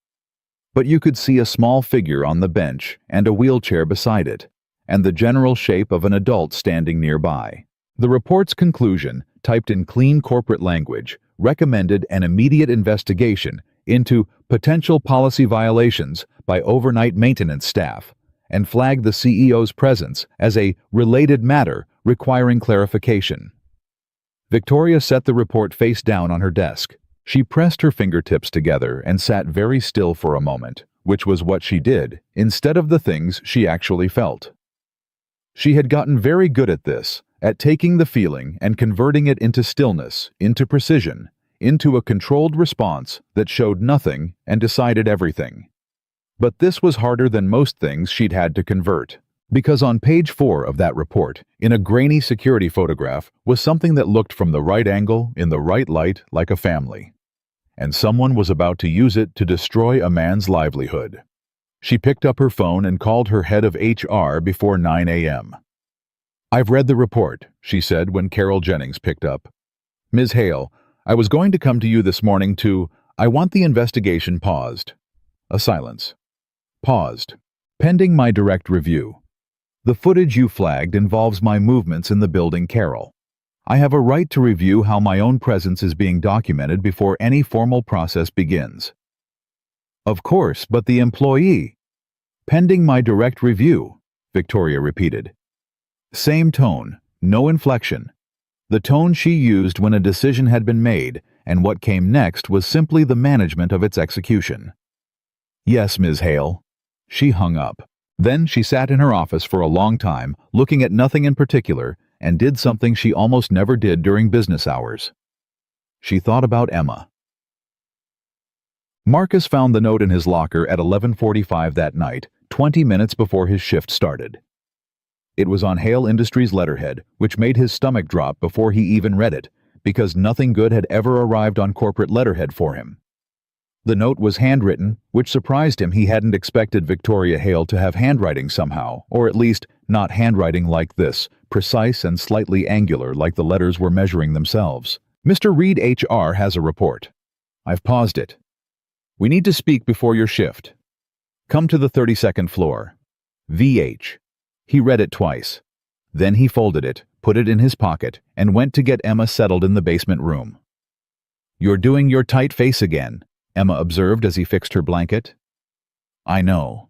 but you could see a small figure on the bench and a wheelchair beside it, and the general shape of an adult standing nearby. The report's conclusion, typed in clean corporate language, recommended an immediate investigation into potential policy violations by overnight maintenance staff and flagged the CEO's presence as a related matter requiring clarification. Victoria set the report face down on her desk. She pressed her fingertips together and sat very still for a moment, which was what she did, instead of the things she actually felt. She had gotten very good at this, at taking the feeling and converting it into stillness, into precision, into a controlled response that showed nothing and decided everything. But this was harder than most things she'd had to convert, because on page 4 of that report, in a grainy security photograph, was something that looked from the right angle, in the right light, like a family. And someone was about to use it to destroy a man's livelihood. She picked up her phone and called her head of HR before 9 a.m. "I've read the report," she said when Carol Jennings picked up. "Ms. Hale, I was going to come to you this morning I want the investigation paused." A silence. "Paused. Pending my direct review. The footage you flagged involves my movements in the building, Carol. I have a right to review how my own presence is being documented before any formal process begins." "Of course, but the employee." "Pending my direct review," Victoria repeated. Same tone, no inflection. The tone she used when a decision had been made, and what came next was simply the management of its execution. "Yes, Ms. Hale." She hung up. Then she sat in her office for a long time, looking at nothing in particular, and did something she almost never did during business hours. She thought about Emma. Marcus found the note in his locker at 11:45 that night, 20 minutes before his shift started. It was on Hale Industries' letterhead, which made his stomach drop before he even read it, because nothing good had ever arrived on corporate letterhead for him. The note was handwritten, which surprised him. He hadn't expected Victoria Hale to have handwriting somehow, or at least not handwriting like this, precise and slightly angular like the letters were measuring themselves. "Mr. Reed, HR has a report. I've paused it. We need to speak before your shift. Come to the 32nd floor. VH. He read it twice. Then he folded it, put it in his pocket, and went to get Emma settled in the basement room. "You're doing your tight face again," Emma observed as he fixed her blanket. "I know.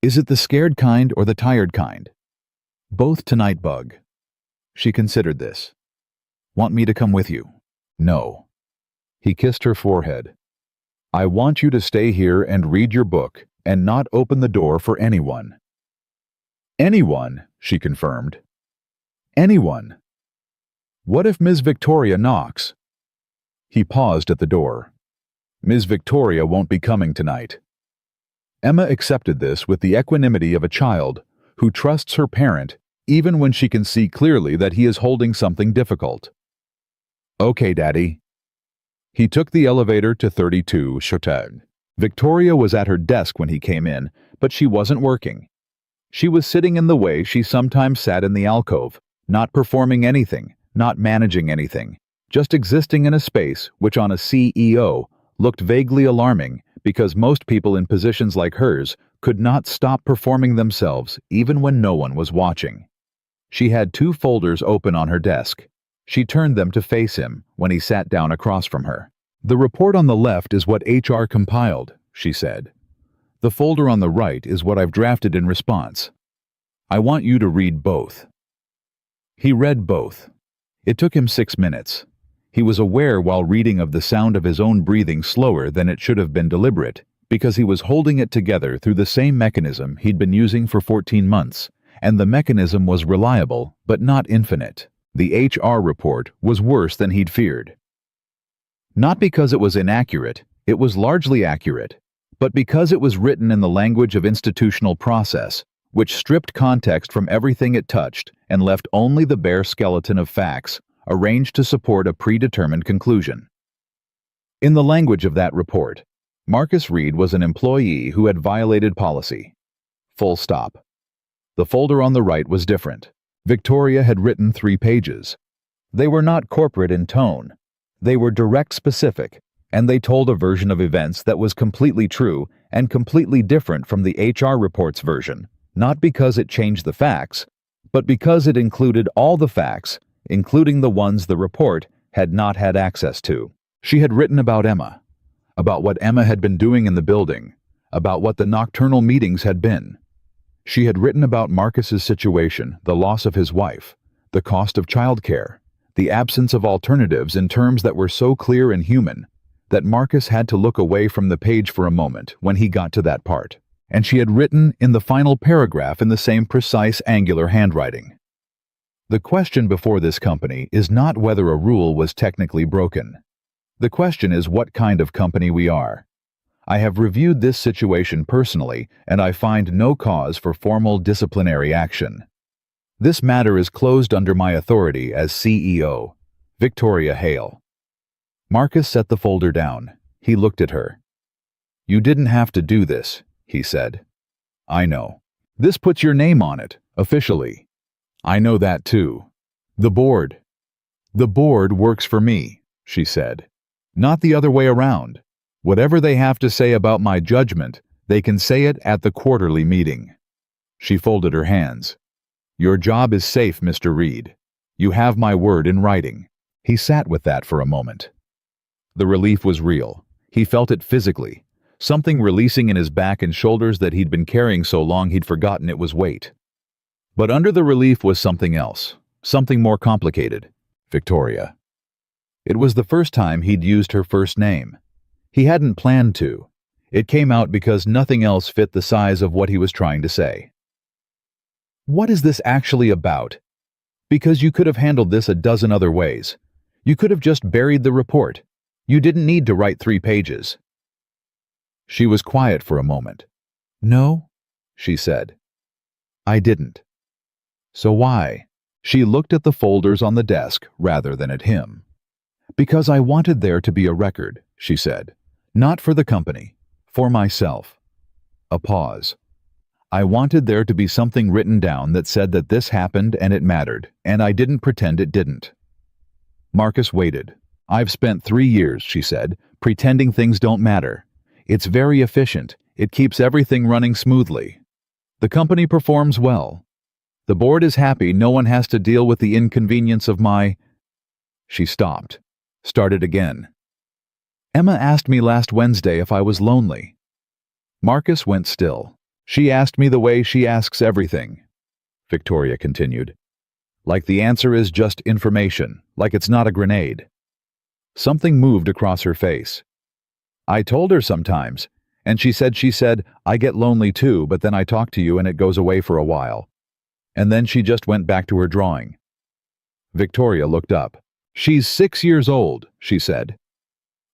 Is it the scared kind or the tired kind?" "Both tonight, Bug." She considered this. "Want me to come with you?" "No." He kissed her forehead. "I want you to stay here and read your book and not open the door for anyone." "Anyone," she confirmed. "Anyone. What if Ms. Victoria knocks?" He paused at the door. "Ms. Victoria won't be coming tonight." Emma accepted this with the equanimity of a child who trusts her parent even when she can see clearly that he is holding something difficult. "Okay, Daddy." He took the elevator to 32 Chautauqua. Victoria was at her desk when he came in, but she wasn't working. She was sitting in the way she sometimes sat in the alcove, not performing anything, not managing anything, just existing in a space which on a CEO looked vaguely alarming because most people in positions like hers could not stop performing themselves even when no one was watching. She had 2 folders open on her desk. She turned them to face him when he sat down across from her. "The report on the left is what HR compiled," she said. "The folder on the right is what I've drafted in response. I want you to read both." He read both. It took him 6 minutes. He was aware while reading of the sound of his own breathing slower than it should have been deliberate, because he was holding it together through the same mechanism he'd been using for 14 months, and the mechanism was reliable, but not infinite. The HR report was worse than he'd feared. Not because it was inaccurate, it was largely accurate, but because it was written in the language of institutional process, which stripped context from everything it touched and left only the bare skeleton of facts, arranged to support a predetermined conclusion. In the language of that report, Marcus Reed was an employee who had violated policy. Full stop. The folder on the right was different. Victoria had written 3 pages. They were not corporate in tone. They were direct specific, and they told a version of events that was completely true and completely different from the HR report's version, not because it changed the facts, but because it included all the facts, including the ones the report had not had access to. She had written about Emma, about what Emma had been doing in the building, about what the nocturnal meetings had been. She had written about Marcus's situation, the loss of his wife, the cost of childcare, the absence of alternatives in terms that were so clear and human that Marcus had to look away from the page for a moment when he got to that part. And she had written in the final paragraph in the same precise, angular handwriting. The question before this company is not whether a rule was technically broken. The question is what kind of company we are. I have reviewed this situation personally, and I find no cause for formal disciplinary action. This matter is closed under my authority as CEO, Victoria Hale. Marcus set the folder down. He looked at her. "You didn't have to do this," he said. "I know. This puts your name on it, officially. I know that too. The board works for me," she said. "Not the other way around. Whatever they have to say about my judgment, they can say it at the quarterly meeting." She folded her hands. "Your job is safe, Mr. Reed. You have my word in writing." He sat with that for a moment. The relief was real. He felt it physically, something releasing in his back and shoulders that he'd been carrying so long he'd forgotten it was weight. But under the relief was something else, something more complicated. Victoria. It was the first time he'd used her first name. He hadn't planned to. It came out because nothing else fit the size of what he was trying to say. "What is this actually about? Because you could have handled this a dozen other ways. You could have just buried the report. You didn't need to write 3 pages. She was quiet for a moment. "No," she said. "I didn't." "So why?" She looked at the folders on the desk rather than at him. "Because I wanted there to be a record," she said. "Not for the company, for myself." A pause. "I wanted there to be something written down that said that this happened and it mattered, and I didn't pretend it didn't." Marcus waited. "I've spent 3 years," she said, "pretending things don't matter. It's very efficient. It keeps everything running smoothly. The company performs well. The board is happy no one has to deal with the inconvenience of my—" She stopped, started again. "Emma asked me last Wednesday if I was lonely." Marcus went still. "She asked me the way she asks everything," Victoria continued. "Like the answer is just information, like it's not a grenade." Something moved across her face. "I told her sometimes, and she said, I get lonely too, but then I talk to you and it goes away for a while. And then she just went back to her drawing." Victoria looked up. "She's 6 years old," she said.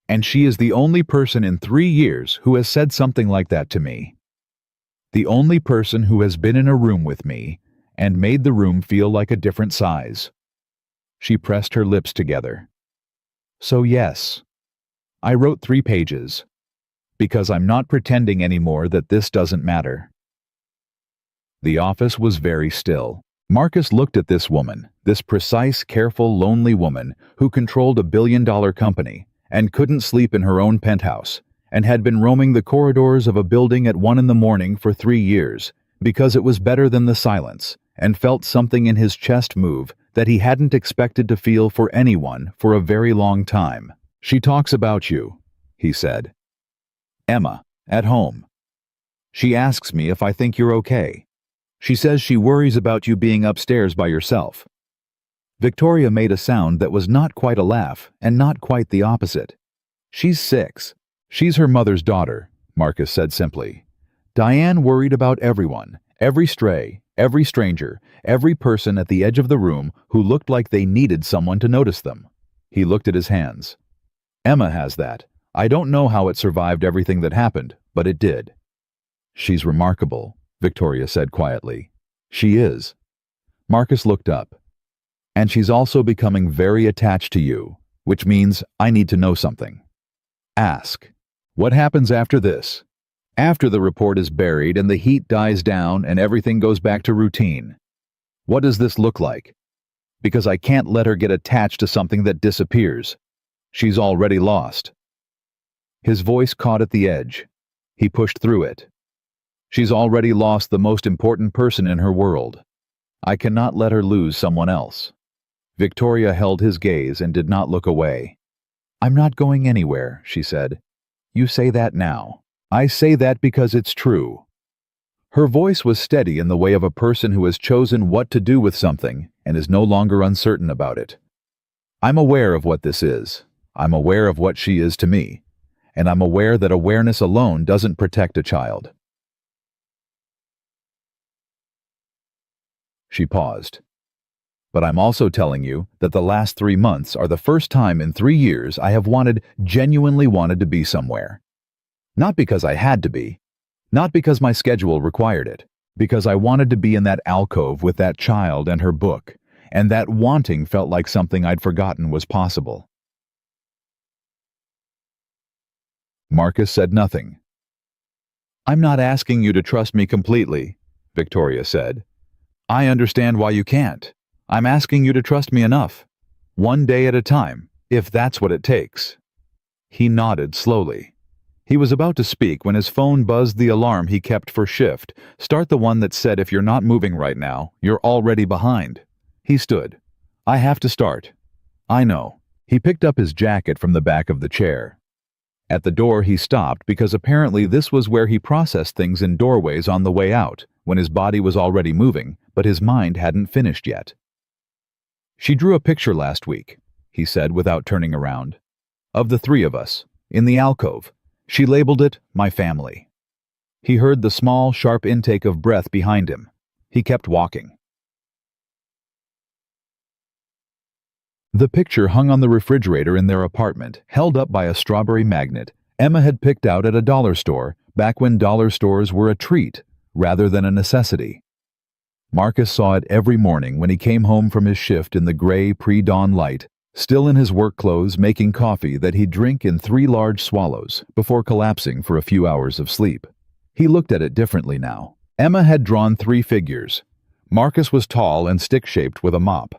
"And she is the only person in 3 years who has said something like that to me. The only person who has been in a room with me and made the room feel like a different size." She pressed her lips together. "So yes, I wrote 3 pages. Because I'm not pretending anymore that this doesn't matter." The office was very still. Marcus looked at this woman, this precise, careful, lonely woman who controlled a billion-dollar company and couldn't sleep in her own penthouse, and had been roaming the corridors of a building at 1 in the morning for 3 years because it was better than the silence, and felt something in his chest move that he hadn't expected to feel for anyone for a very long time. "She talks about you," he said. "Emma, at home. She asks me if I think you're okay. She says she worries about you being upstairs by yourself." Victoria made a sound that was not quite a laugh and not quite the opposite. "She's 6. She's her mother's daughter," Marcus said simply. "Diane worried about everyone, every stray, every stranger, every person at the edge of the room who looked like they needed someone to notice them." He looked at his hands. "Emma has that. I don't know how it survived everything that happened, but it did." "She's remarkable," Victoria said quietly. "She is." Marcus looked up. "And she's also becoming very attached to you, which means I need to know something." "Ask." "What happens after this? After the report is buried and the heat dies down and everything goes back to routine? What does this look like? Because I can't let her get attached to something that disappears. She's already lost." His voice caught at the edge. He pushed through it. "She's already lost the most important person in her world. I cannot let her lose someone else." Victoria held his gaze and did not look away. "I'm not going anywhere," she said. "You say that now. I say that because it's true." Her voice was steady in the way of a person who has chosen what to do with something and is no longer uncertain about it. "I'm aware of what this is. I'm aware of what she is to me. And I'm aware that awareness alone doesn't protect a child." She paused. "But I'm also telling you that the last 3 months are the first time in 3 years I have genuinely wanted to be somewhere. Not because I had to be, not because my schedule required it, because I wanted to be in that alcove with that child and her book, and that wanting felt like something I'd forgotten was possible." Marcus said nothing. "I'm not asking you to trust me completely," Victoria said. "I understand why you can't. I'm asking you to trust me enough. One day at a time, if that's what it takes." He nodded slowly. He was about to speak when his phone buzzed the alarm he kept for shift, start the one that said if you're not moving right now, you're already behind. He stood. "I have to start." "I know." He picked up his jacket from the back of the chair. At the door he stopped because apparently this was where he processed things in doorways on the way out, when his body was already moving, but his mind hadn't finished yet. "She drew a picture last week," he said without turning around. "Of the three of us, in the alcove. She labeled it, 'My Family.'" He heard the small, sharp intake of breath behind him. He kept walking. The picture hung on the refrigerator in their apartment, held up by a strawberry magnet Emma had picked out at a dollar store back when dollar stores were a treat rather than a necessity. Marcus saw it every morning when he came home from his shift in the gray pre-dawn light, still in his work clothes making coffee that he'd drink in 3 large swallows before collapsing for a few hours of sleep. He looked at it differently now. Emma had drawn 3 figures. Marcus was tall and stick-shaped with a mop.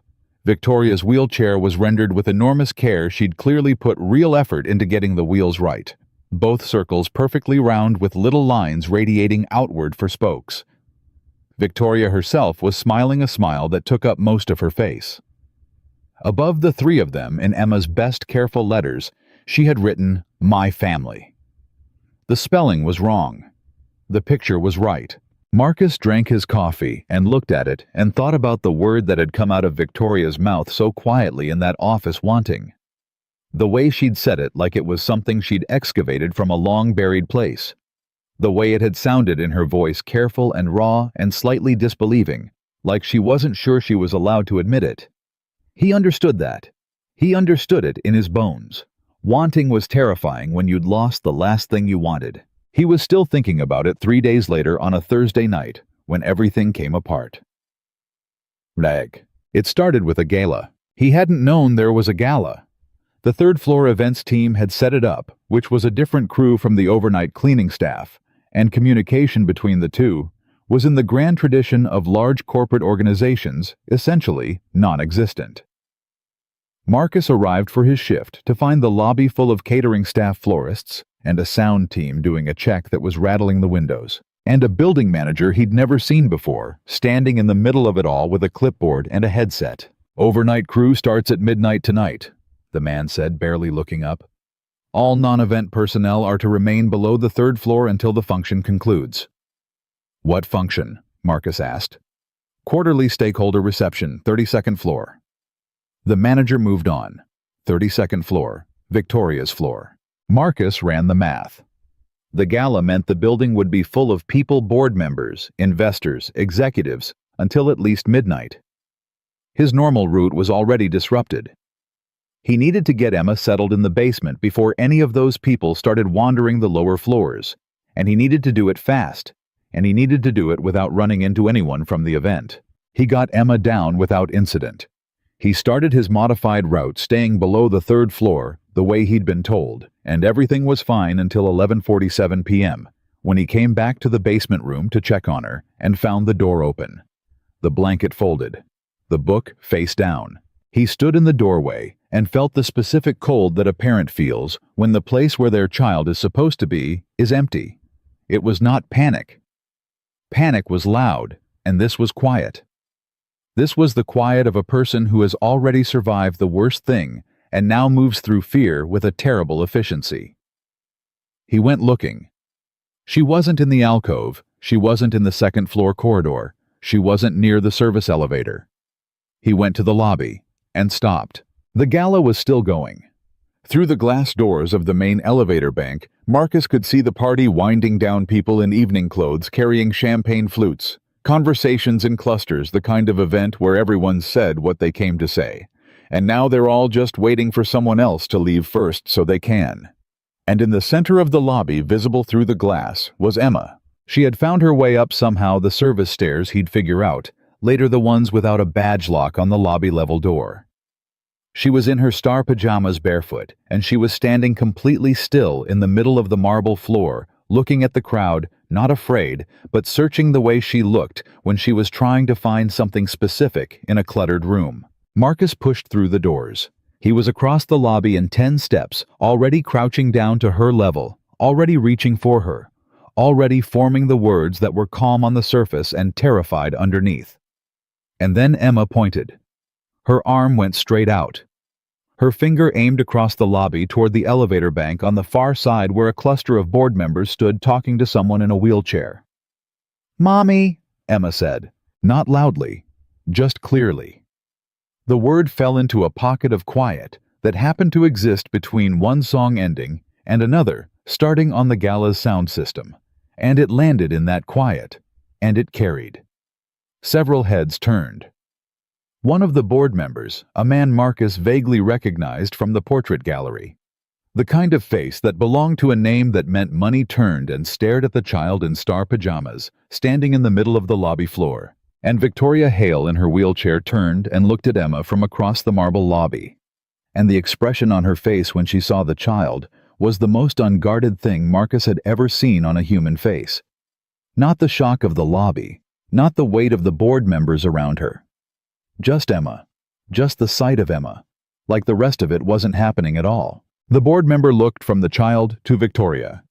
Victoria's wheelchair was rendered with enormous care. She'd clearly put real effort into getting the wheels right. Both circles perfectly round with little lines radiating outward for spokes. Victoria herself was smiling a smile that took up most of her face. Above the 3 of them, in Emma's best careful letters, she had written, "My Family." The spelling was wrong. The picture was right. Marcus drank his coffee and looked at it and thought about the word that had come out of Victoria's mouth so quietly in that office, wanting. The way she'd said it like it was something she'd excavated from a long-buried place. The way it had sounded in her voice, careful and raw and slightly disbelieving, like she wasn't sure she was allowed to admit it. He understood that. He understood it in his bones. Wanting was terrifying when you'd lost the last thing you wanted. He was still thinking about it 3 days later on a Thursday night, when everything came apart. Rag. It started with a gala. He hadn't known there was a gala. The third-floor events team had set it up, which was a different crew from the overnight cleaning staff, and communication between the two was in the grand tradition of large corporate organizations, essentially non-existent. Marcus arrived for his shift to find the lobby full of catering staff, florists, and a sound team doing a check that was rattling the windows, and a building manager he'd never seen before, standing in the middle of it all with a clipboard and a headset. "Overnight crew starts at midnight tonight," the man said, barely looking up. "All non-event personnel are to remain below the 3rd floor until the function concludes." "What function?" Marcus asked. "Quarterly stakeholder reception, 32nd floor." The manager moved on. 32nd floor, Victoria's floor. Marcus ran the math. The gala meant the building would be full of people, board members, investors, executives, until at least midnight. His normal route was already disrupted. He needed to get Emma settled in the basement before any of those people started wandering the lower floors, and he needed to do it fast, and he needed to do it without running into anyone from the event. He got Emma down without incident. He started his modified route staying below the 3rd floor the way he'd been told, and everything was fine until 11:47 p.m., when he came back to the basement room to check on her and found the door open. The blanket folded. The book face down. He stood in the doorway and felt the specific cold that a parent feels when the place where their child is supposed to be is empty. It was not panic. Panic was loud, and this was quiet. This was the quiet of a person who has already survived the worst thing and now moves through fear with a terrible efficiency. He went looking. She wasn't in the alcove, she wasn't in the second-floor corridor, she wasn't near the service elevator. He went to the lobby and stopped. The gala was still going. Through the glass doors of the main elevator bank, Marcus could see the party winding down, people in evening clothes carrying champagne flutes, conversations in clusters, the kind of event where everyone said what they came to say. And now they're all just waiting for someone else to leave first so they can. And in the center of the lobby, visible through the glass, was Emma. She had found her way up somehow the service stairs he'd figure out, later the ones without a badge lock on the lobby-level door. She was in her star pajamas, barefoot, and she was standing completely still in the middle of the marble floor, looking at the crowd, not afraid, but searching the way she looked when she was trying to find something specific in a cluttered room. Marcus pushed through the doors. He was across the lobby in 10 steps, already crouching down to her level, already reaching for her, already forming the words that were calm on the surface and terrified underneath. And then Emma pointed. Her arm went straight out. Her finger aimed across the lobby toward the elevator bank on the far side where a cluster of board members stood talking to someone in a wheelchair. "Mommy," Emma said, not loudly, just clearly. The word fell into a pocket of quiet that happened to exist between one song ending and another starting on the gala's sound system, and it landed in that quiet, and it carried. Several heads turned. One of the board members, a man Marcus vaguely recognized from the portrait gallery. The kind of face that belonged to a name that meant money, turned and stared at the child in star pajamas, standing in the middle of the lobby floor. And Victoria Hale in her wheelchair turned and looked at Emma from across the marble lobby. And the expression on her face when she saw the child was the most unguarded thing Marcus had ever seen on a human face. Not the shock of the lobby, not the weight of the board members around her. Just Emma. Just the sight of Emma. Like the rest of it wasn't happening at all. The board member looked from the child to Victoria.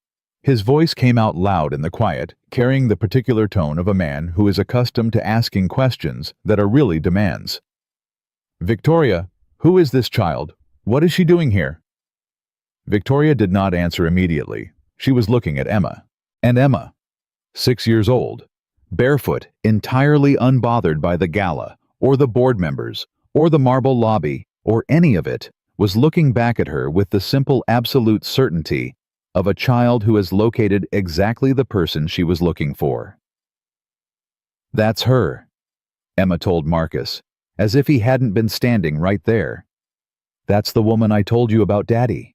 His voice came out loud in the quiet, carrying the particular tone of a man who is accustomed to asking questions that are really demands. "Victoria, who is this child? What is she doing here?" Victoria did not answer immediately. She was looking at Emma. And Emma, 6 years old, barefoot, entirely unbothered by the gala, or the board members, or the marble lobby, or any of it, was looking back at her with the simple absolute certainty of a child who has located exactly the person she was looking for. "That's her," Emma told Marcus, as if he hadn't been standing right there. "That's the woman I told you about, Daddy."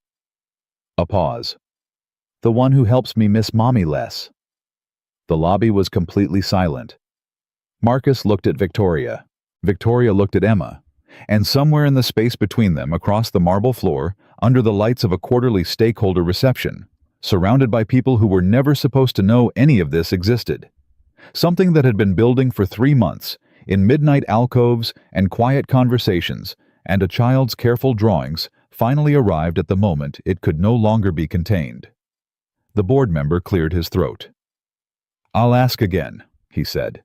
A pause. "The one who helps me miss Mommy less." The lobby was completely silent. Marcus looked at Victoria. Victoria looked at Emma. And somewhere in the space between them, across the marble floor, under the lights of a quarterly stakeholder reception, surrounded by people who were never supposed to know any of this existed. Something that had been building for 3 months, in midnight alcoves and quiet conversations, and a child's careful drawings, finally arrived at the moment it could no longer be contained. The board member cleared his throat. "I'll ask again," he said.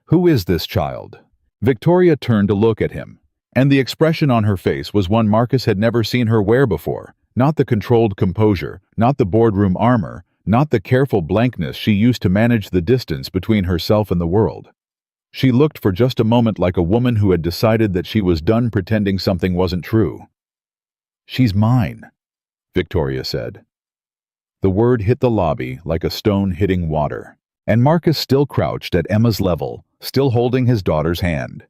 "Who is this child?" Victoria turned to look at him, and the expression on her face was one Marcus had never seen her wear before. Not the controlled composure, not the boardroom armor, not the careful blankness she used to manage the distance between herself and the world. She looked for just a moment like a woman who had decided that she was done pretending something wasn't true. "She's mine," Victoria said. The word hit the lobby like a stone hitting water, and Marcus still crouched at Emma's level, still holding his daughter's hand.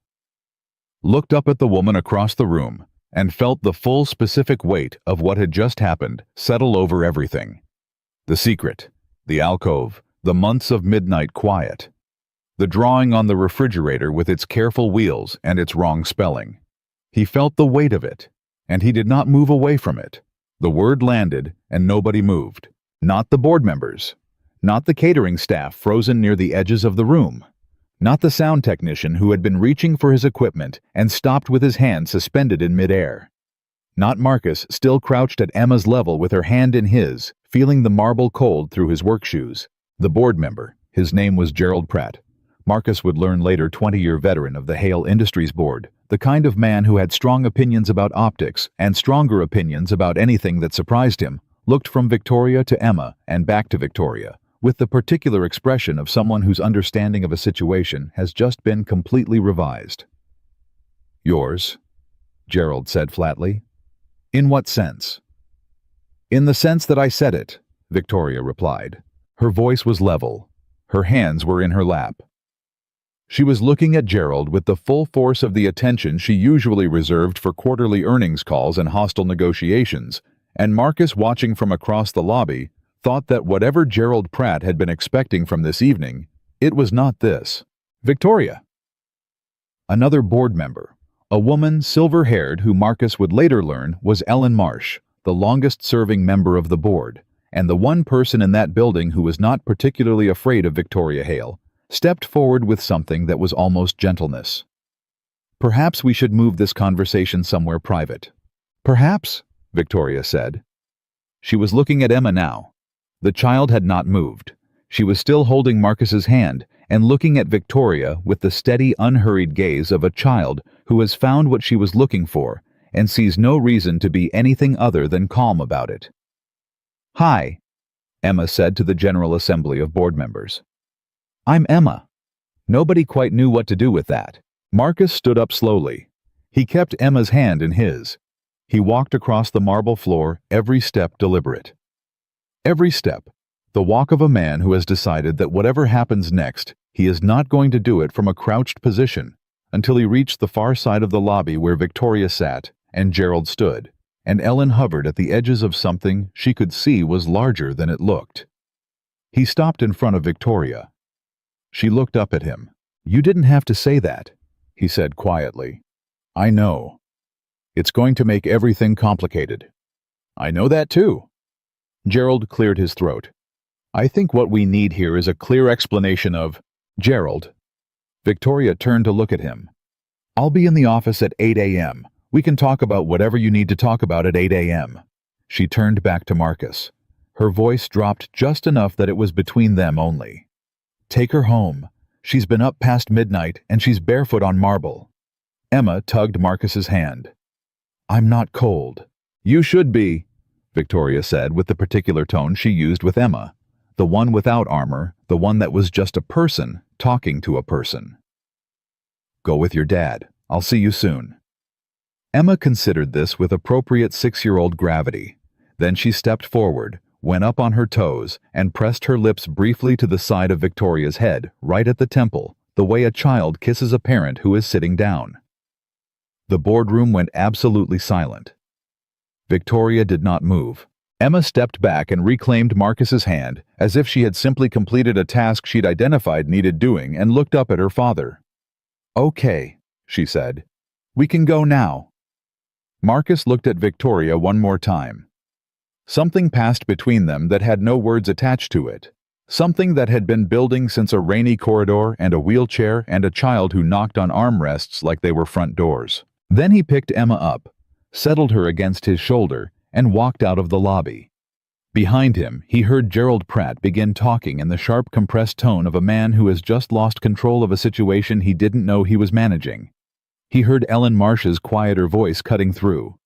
Looked up at the woman across the room and felt the full specific weight of what had just happened settle over everything. The secret, the alcove, the months of midnight quiet. The drawing on the refrigerator with its careful wheels and its wrong spelling. He felt the weight of it, and he did not move away from it. The word landed, and nobody moved. Not the board members. Not the catering staff frozen near the edges of the room. Not the sound technician who had been reaching for his equipment and stopped with his hand suspended in midair. Not Marcus, still crouched at Emma's level with her hand in his, feeling the marble cold through his work shoes. The board member, his name was Gerald Pratt. Marcus would learn later, 20-year veteran of the Hale Industries Board, the kind of man who had strong opinions about optics and stronger opinions about anything that surprised him, looked from Victoria to Emma and back to Victoria, with the particular expression of someone whose understanding of a situation has just been completely revised. "Yours," Gerald said flatly. "In what sense?" "In the sense that I said it," Victoria replied. Her voice was level. Her hands were in her lap. She was looking at Gerald with the full force of the attention she usually reserved for quarterly earnings calls and hostile negotiations, and Marcus, watching from across the lobby, thought that whatever Gerald Pratt had been expecting from this evening, it was not this. "Victoria." Another board member, a woman silver-haired who Marcus would later learn was Ellen Marsh, the longest-serving member of the board, and the one person in that building who was not particularly afraid of Victoria Hale, stepped forward with something that was almost gentleness. "Perhaps we should move this conversation somewhere private." "Perhaps," Victoria said. She was looking at Emma now. The child had not moved. She was still holding Marcus's hand and looking at Victoria with the steady, unhurried gaze of a child who has found what she was looking for and sees no reason to be anything other than calm about it. "Hi," Emma said to the General Assembly of board members. "I'm Emma." Nobody quite knew what to do with that. Marcus stood up slowly. He kept Emma's hand in his. He walked across the marble floor, every step deliberate. Every step, the walk of a man who has decided that whatever happens next, he is not going to do it from a crouched position, until he reached the far side of the lobby where Victoria sat and Gerald stood, and Ellen hovered at the edges of something she could see was larger than it looked. He stopped in front of Victoria. She looked up at him. "You didn't have to say that," he said quietly. "I know. It's going to make everything complicated." "I know that too." Gerald cleared his throat. "I think what we need here is a clear explanation of—" "Gerald." Victoria turned to look at him. "I'll be in the office at 8 a.m. We can talk about whatever you need to talk about at 8 a.m. She turned back to Marcus. Her voice dropped just enough that it was between them only. "Take her home. She's been up past midnight and she's barefoot on marble." Emma tugged Marcus's hand. "I'm not cold." "You should be," Victoria said with the particular tone she used with Emma, the one without armor, the one that was just a person talking to a person. "Go with your dad. I'll see you soon." Emma considered this with appropriate 6-year-old gravity. Then she stepped forward, went up on her toes, and pressed her lips briefly to the side of Victoria's head, right at the temple, the way a child kisses a parent who is sitting down. The boardroom went absolutely silent. Victoria did not move. Emma stepped back and reclaimed Marcus's hand, as if she had simply completed a task she'd identified needed doing, and looked up at her father. "Okay," she said. "We can go now." Marcus looked at Victoria one more time. Something passed between them that had no words attached to it. Something that had been building since a rainy corridor and a wheelchair and a child who knocked on armrests like they were front doors. Then he picked Emma up, settled her against his shoulder, and walked out of the lobby. Behind him, he heard Gerald Pratt begin talking in the sharp, compressed tone of a man who has just lost control of a situation he didn't know he was managing. He heard Ellen Marsh's quieter voice cutting through.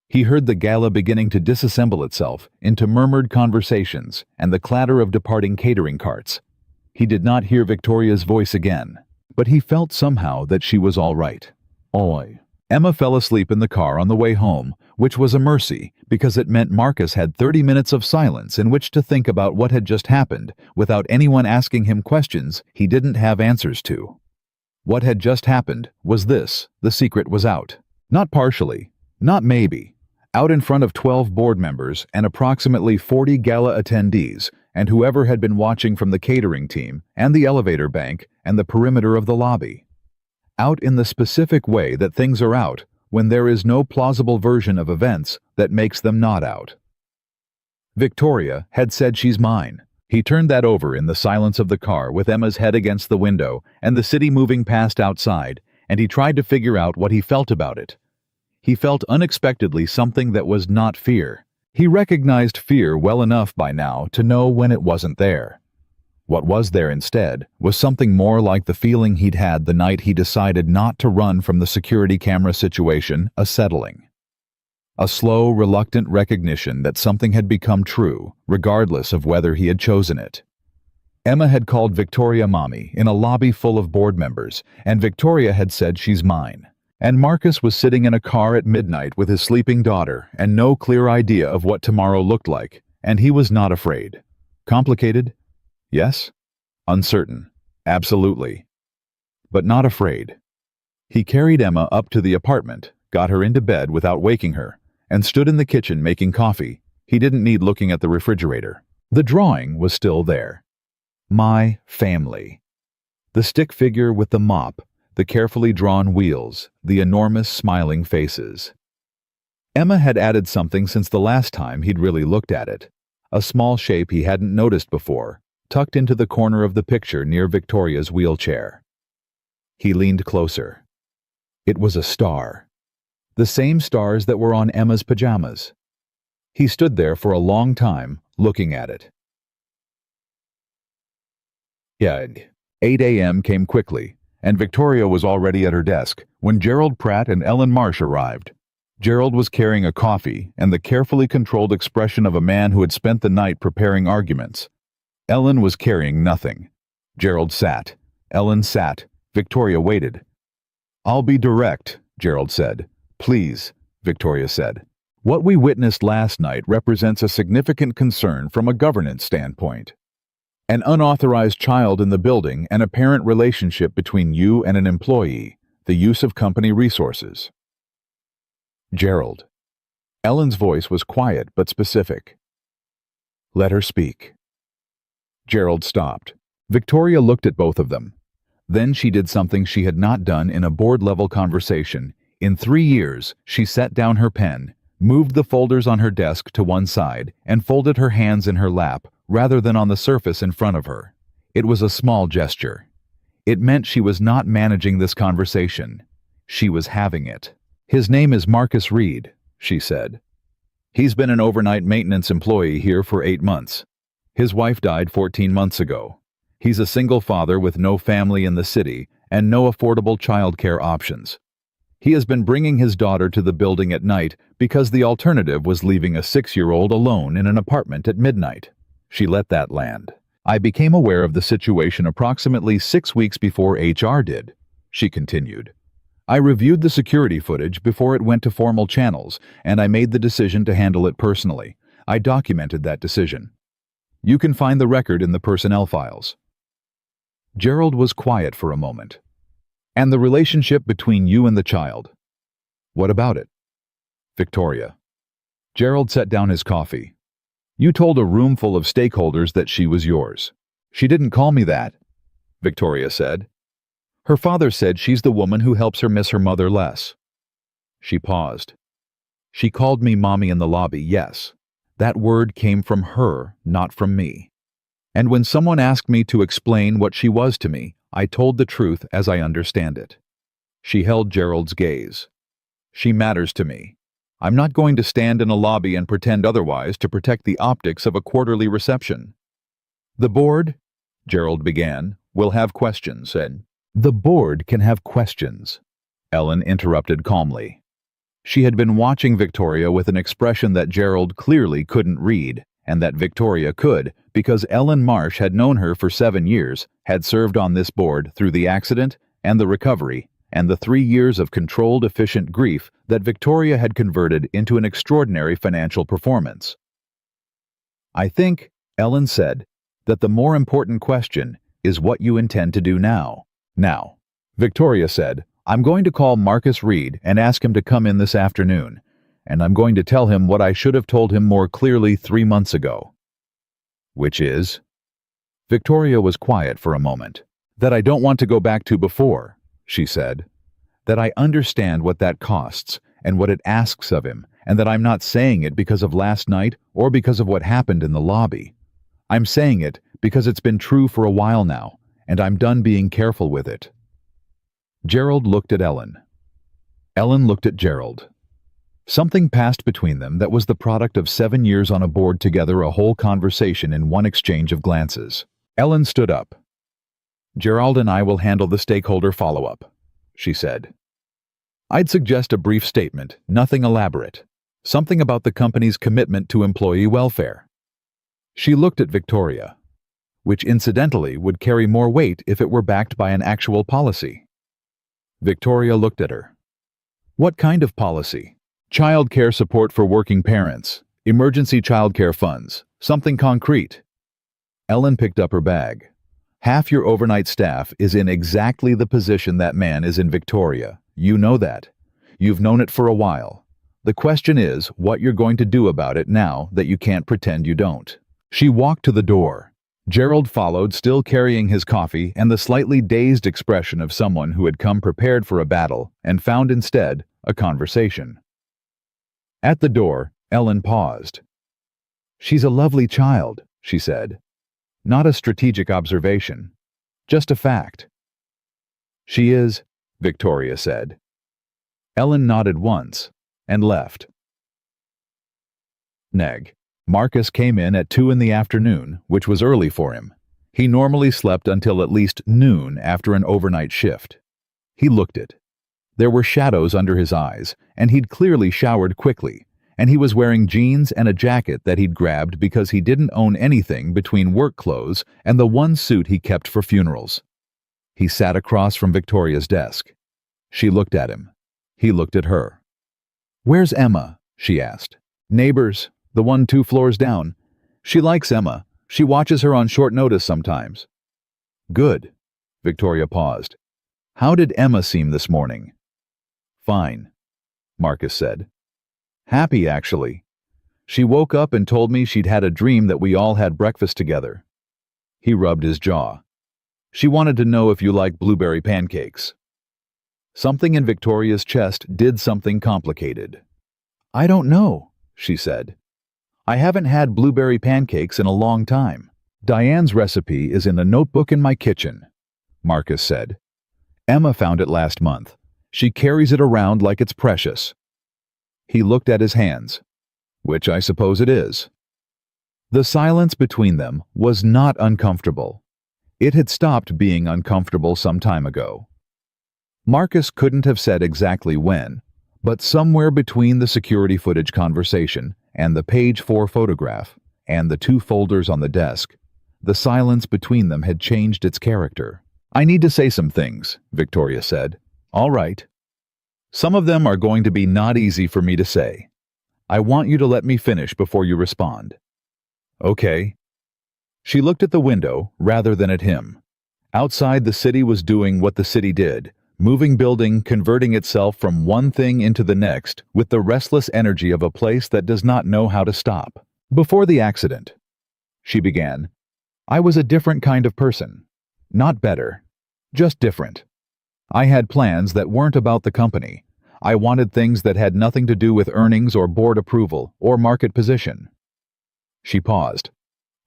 He heard the gala beginning to disassemble itself into murmured conversations and the clatter of departing catering carts. He did not hear Victoria's voice again, but he felt somehow that she was all right. Oi. Emma fell asleep in the car on the way home, which was a mercy because it meant Marcus had 30 minutes of silence in which to think about what had just happened without anyone asking him questions he didn't have answers to. What had just happened was this: the secret was out. Not partially, not maybe. Out in front of 12 board members and approximately 40 gala attendees, and whoever had been watching from the catering team and the elevator bank and the perimeter of the lobby. Out in the specific way that things are out when there is no plausible version of events that makes them not out. Victoria had said she's mine. He turned that over in the silence of the car with Emma's head against the window and the city moving past outside, and he tried to figure out what he felt about it. He felt unexpectedly something that was not fear. He recognized fear well enough by now to know when it wasn't there. What was there instead was something more like the feeling he'd had the night he decided not to run from the security camera situation, a settling. A slow, reluctant recognition that something had become true, regardless of whether he had chosen it. Emma had called Victoria mommy in a lobby full of board members, and Victoria had said she's mine. And Marcus was sitting in a car at midnight with his sleeping daughter and no clear idea of what tomorrow looked like, and he was not afraid. Complicated? Yes. Uncertain? Absolutely. But not afraid. He carried Emma up to the apartment, got her into bed without waking her, and stood in the kitchen making coffee. He didn't need looking at the refrigerator. The drawing was still there. My family. The stick figure with the mop, the carefully drawn wheels, the enormous smiling faces. Emma had added something since the last time he'd really looked at it. A small shape he hadn't noticed before, tucked into the corner of the picture near Victoria's wheelchair. He leaned closer. It was a star. The same stars that were on Emma's pajamas. He stood there for a long time, looking at it. 8 a.m. came quickly, and Victoria was already at her desk when Gerald Pratt and Ellen Marsh arrived. Gerald was carrying a coffee and the carefully controlled expression of a man who had spent the night preparing arguments. Ellen was carrying nothing. Gerald sat. Ellen sat. Victoria waited. "I'll be direct," Gerald said. "Please," Victoria said. "What we witnessed last night represents a significant concern from a governance standpoint. An unauthorized child in the building, an apparent relationship between you and an employee, the use of company resources." Gerald. Ellen's voice was quiet but specific. "Let her speak." Gerald stopped. Victoria looked at both of them. Then she did something she had not done in a board-level conversation. In 3 years, she set down her pen, moved the folders on her desk to one side, and folded her hands in her lap rather than on the surface in front of her. It was a small gesture. It meant she was not managing this conversation. She was having it. "His name is Marcus Reed," she said. "He's been an overnight maintenance employee here for 8 months. His wife died 14 months ago. He's a single father with no family in the city and no affordable childcare options. He has been bringing his daughter to the building at night because the alternative was leaving a 6-year-old alone in an apartment at midnight. She let that land. I became aware of the situation approximately 6 weeks before HR did," she continued. "I reviewed the security footage before it went to formal channels, and I made the decision to handle it personally. I documented that decision. You can find the record in the personnel files." Gerald was quiet for a moment. "And the relationship between you and the child? What about it?" Victoria. Gerald set down his coffee. "You told a room full of stakeholders that she was yours." "She didn't call me that," Victoria said. "Her father said she's the woman who helps her miss her mother less." She paused. "She called me mommy in the lobby, yes. That word came from her, not from me. And when someone asked me to explain what she was to me, I told the truth as I understand it." She held Gerald's gaze. "She matters to me. I'm not going to stand in a lobby and pretend otherwise to protect the optics of a quarterly reception." "The board," Gerald began, "will have questions, and—" "The board can have questions," Ellen interrupted calmly. She had been watching Victoria with an expression that Gerald clearly couldn't read, and that Victoria could, because Ellen Marsh had known her for 7 years, had served on this board through the accident and the recovery, and the 3 years of controlled, efficient grief that Victoria had converted into an extraordinary financial performance. "I think," Ellen said, "that the more important question is what you intend to do now." "Now," Victoria said, "I'm going to call Marcus Reed and ask him to come in this afternoon, and I'm going to tell him what I should have told him more clearly 3 months ago." "Which is?" Victoria was quiet for a moment. "That I don't want to go back to before," she said. "That I understand what that costs and what it asks of him, and that I'm not saying it because of last night or because of what happened in the lobby. I'm saying it because it's been true for a while now, and I'm done being careful with it." Gerald looked at Ellen. Ellen looked at Gerald. Something passed between them that was the product of 7 years on a board together, a whole conversation in one exchange of glances. Ellen stood up. "Gerald and I will handle the stakeholder follow-up," she said. "I'd suggest a brief statement, nothing elaborate. Something about the company's commitment to employee welfare." She looked at Victoria. which incidentally would carry more weight if it were backed by an actual policy. Victoria looked at her. What kind of policy? Child care support for working parents, emergency child care funds, something concrete. Ellen picked up her bag. Half your overnight staff is in exactly the position that man is in, Victoria. You know that. You've known it for a while. The question is what you're going to do about it now that you can't pretend you don't. She walked to the door. Gerald followed, still carrying his coffee and the slightly dazed expression of someone who had come prepared for a battle and found instead a conversation. At the door, Ellen paused. She's a lovely child, she said. Not a strategic observation, just a fact. She is, Victoria said. Ellen nodded once and left. Neg. Marcus came in at 2 in the afternoon, which was early for him. He normally slept until at least noon after an overnight shift. He looked it. There were shadows under his eyes, and he'd clearly showered quickly, and he was wearing jeans and a jacket that he'd grabbed because he didn't own anything between work clothes and the one suit he kept for funerals. He sat across from Victoria's desk. She looked at him. He looked at her. "Where's Emma?" she asked. "Neighbors, the one 2 floors down. She likes Emma. She watches her on short notice sometimes." "Good." Victoria paused. "How did Emma seem this morning?" "Fine," Marcus said. "Happy, actually. She woke up and told me she'd had a dream that we all had breakfast together." He rubbed his jaw. "She wanted to know if you like blueberry pancakes." Something in Victoria's chest did something complicated. "I don't know," she said. "I haven't had blueberry pancakes in a long time. Diane's recipe is in a notebook in my kitchen," Marcus said. "Emma found it last month. She carries it around like it's precious." He looked at his hands. "Which I suppose it is." The silence between them was not uncomfortable. It had stopped being uncomfortable some time ago. Marcus couldn't have said exactly when, but somewhere between the security footage conversation and the page 4 photograph and the 2 folders on the desk, the silence between them had changed its character. "I need to say some things," Victoria said. "All right. Some of them are going to be not easy for me to say. I want you to let me finish before you respond." "Okay." She looked at the window rather than at him. Outside, the city was doing what the city did, moving building, converting itself from one thing into the next with the restless energy of a place that does not know how to stop. "Before the accident," she began, "I was a different kind of person. Not better, just different. I had plans that weren't about the company. I wanted things that had nothing to do with earnings or board approval or market position." She paused.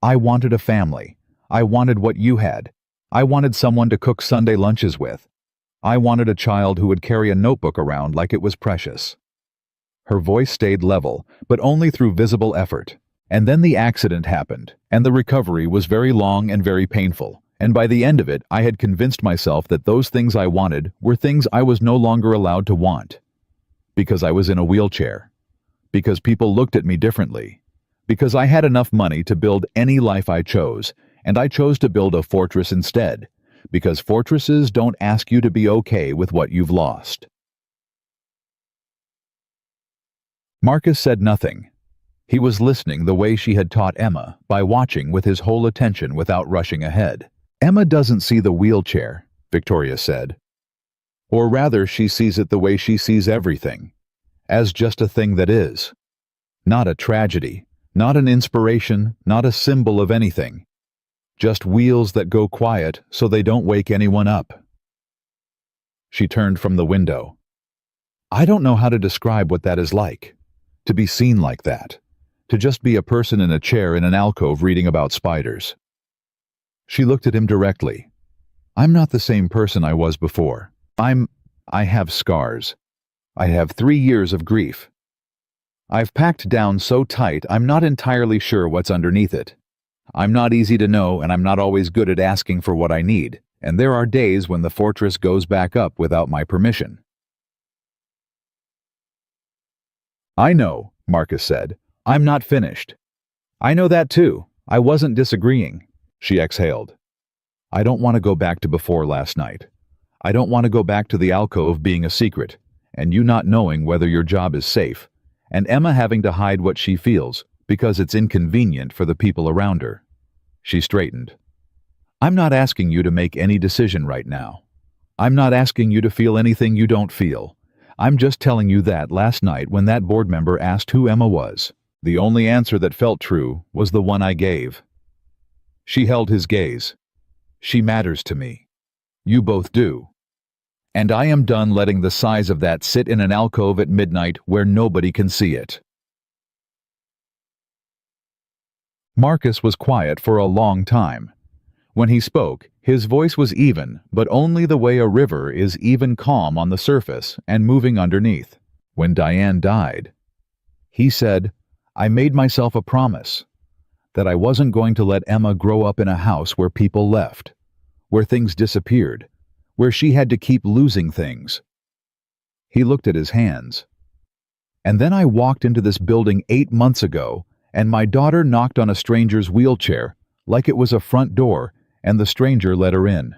"I wanted a family. I wanted what you had. I wanted someone to cook Sunday lunches with. I wanted a child who would carry a notebook around like it was precious." Her voice stayed level, but only through visible effort. And then the accident happened, and the recovery was very long and very painful. And by the end of it, I had convinced myself that those things I wanted were things I was no longer allowed to want. Because I was in a wheelchair. Because people looked at me differently. Because I had enough money to build any life I chose, and I chose to build a fortress instead. Because fortresses don't ask you to be okay with what you've lost. Marcus said nothing. He was listening the way she had taught Emma, by watching with his whole attention without rushing ahead. "Emma doesn't see the wheelchair," Victoria said. "Or rather, she sees it the way she sees everything, as just a thing that is. Not a tragedy, not an inspiration, not a symbol of anything. Just wheels that go quiet so they don't wake anyone up." She turned from the window. "I don't know how to describe what that is like. To be seen like that. To just be a person in a chair in an alcove reading about spiders." She looked at him directly. "I'm not the same person I was before. I have scars. I have 3 years of grief. I've packed down so tight I'm not entirely sure what's underneath it. I'm not easy to know, and I'm not always good at asking for what I need, and there are days when the fortress goes back up without my permission." "I know," Marcus said. "I'm not finished." "I know that too. I wasn't disagreeing. She exhaled. I don't want to go back to before last night. I don't want to go back to the alcove being a secret, and you not knowing whether your job is safe, and Emma having to hide what she feels because it's inconvenient for the people around her. She straightened. I'm not asking you to make any decision right now. I'm not asking you to feel anything you don't feel. I'm just telling you that last night when that board member asked who Emma was, the only answer that felt true was the one I gave. She held his gaze. She matters to me. You both do. And I am done letting the size of that sit in an alcove at midnight where nobody can see it. Marcus was quiet for a long time. When he spoke, his voice was even, but only the way a river is even calm on the surface and moving underneath. When Diane died, he said, I made myself a promise that I wasn't going to let Emma grow up in a house where people left, where things disappeared, where she had to keep losing things. He looked at his hands. And then I walked into this building 8 months ago, and my daughter knocked on a stranger's wheelchair like it was a front door, and the stranger let her in.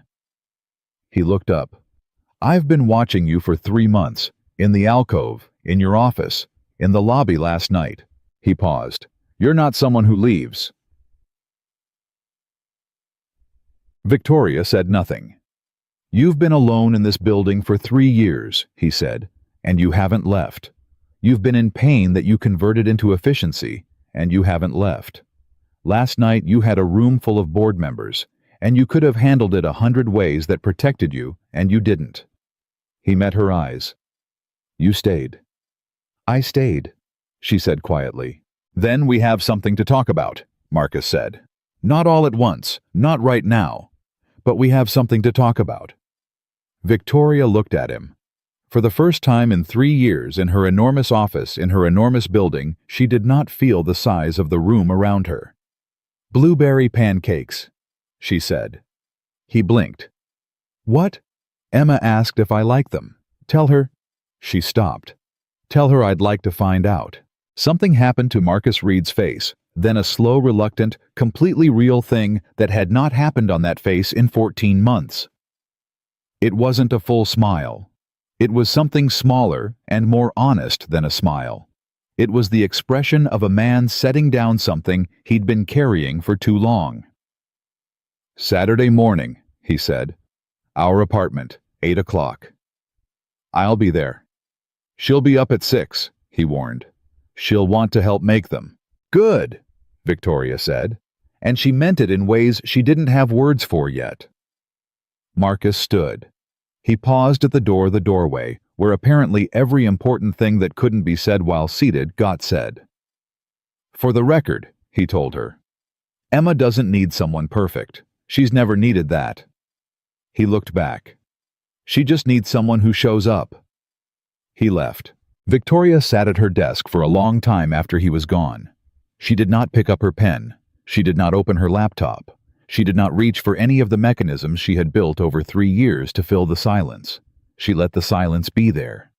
He looked up. I've been watching you for 3 months, in the alcove, in your office, in the lobby last night. He paused. You're not someone who leaves. Victoria said nothing. You've been alone in this building for 3 years, he said, and you haven't left. You've been in pain that you converted into efficiency, and you haven't left. Last night you had a room full of board members, and you could have handled it 100 ways that protected you, and you didn't. He met her eyes. You stayed. I stayed, she said quietly. Then we have something to talk about, Marcus said. Not all at once, not right now, but we have something to talk about. Victoria looked at him. For the first time in 3 years in her enormous office in her enormous building, she did not feel the size of the room around her. Blueberry pancakes, she said. He blinked. What? Emma asked if I like them. Tell her. She stopped. Tell her I'd like to find out. Something happened to Marcus Reed's face, then a slow, reluctant, completely real thing that had not happened on that face in 14 months. It wasn't a full smile. It was something smaller and more honest than a smile. It was the expression of a man setting down something he'd been carrying for too long. Saturday morning, he said. Our apartment, 8 o'clock. I'll be there. She'll be up at 6, he warned. She'll want to help make them. Good, Victoria said, and she meant it in ways she didn't have words for yet. Marcus stood. He paused at the doorway, where apparently every important thing that couldn't be said while seated got said. For the record, he told her, Emma doesn't need someone perfect. She's never needed that. He looked back. She just needs someone who shows up. He left. Victoria sat at her desk for a long time after he was gone. She did not pick up her pen. She did not open her laptop. She did not reach for any of the mechanisms she had built over 3 years to fill the silence. She let the silence be there.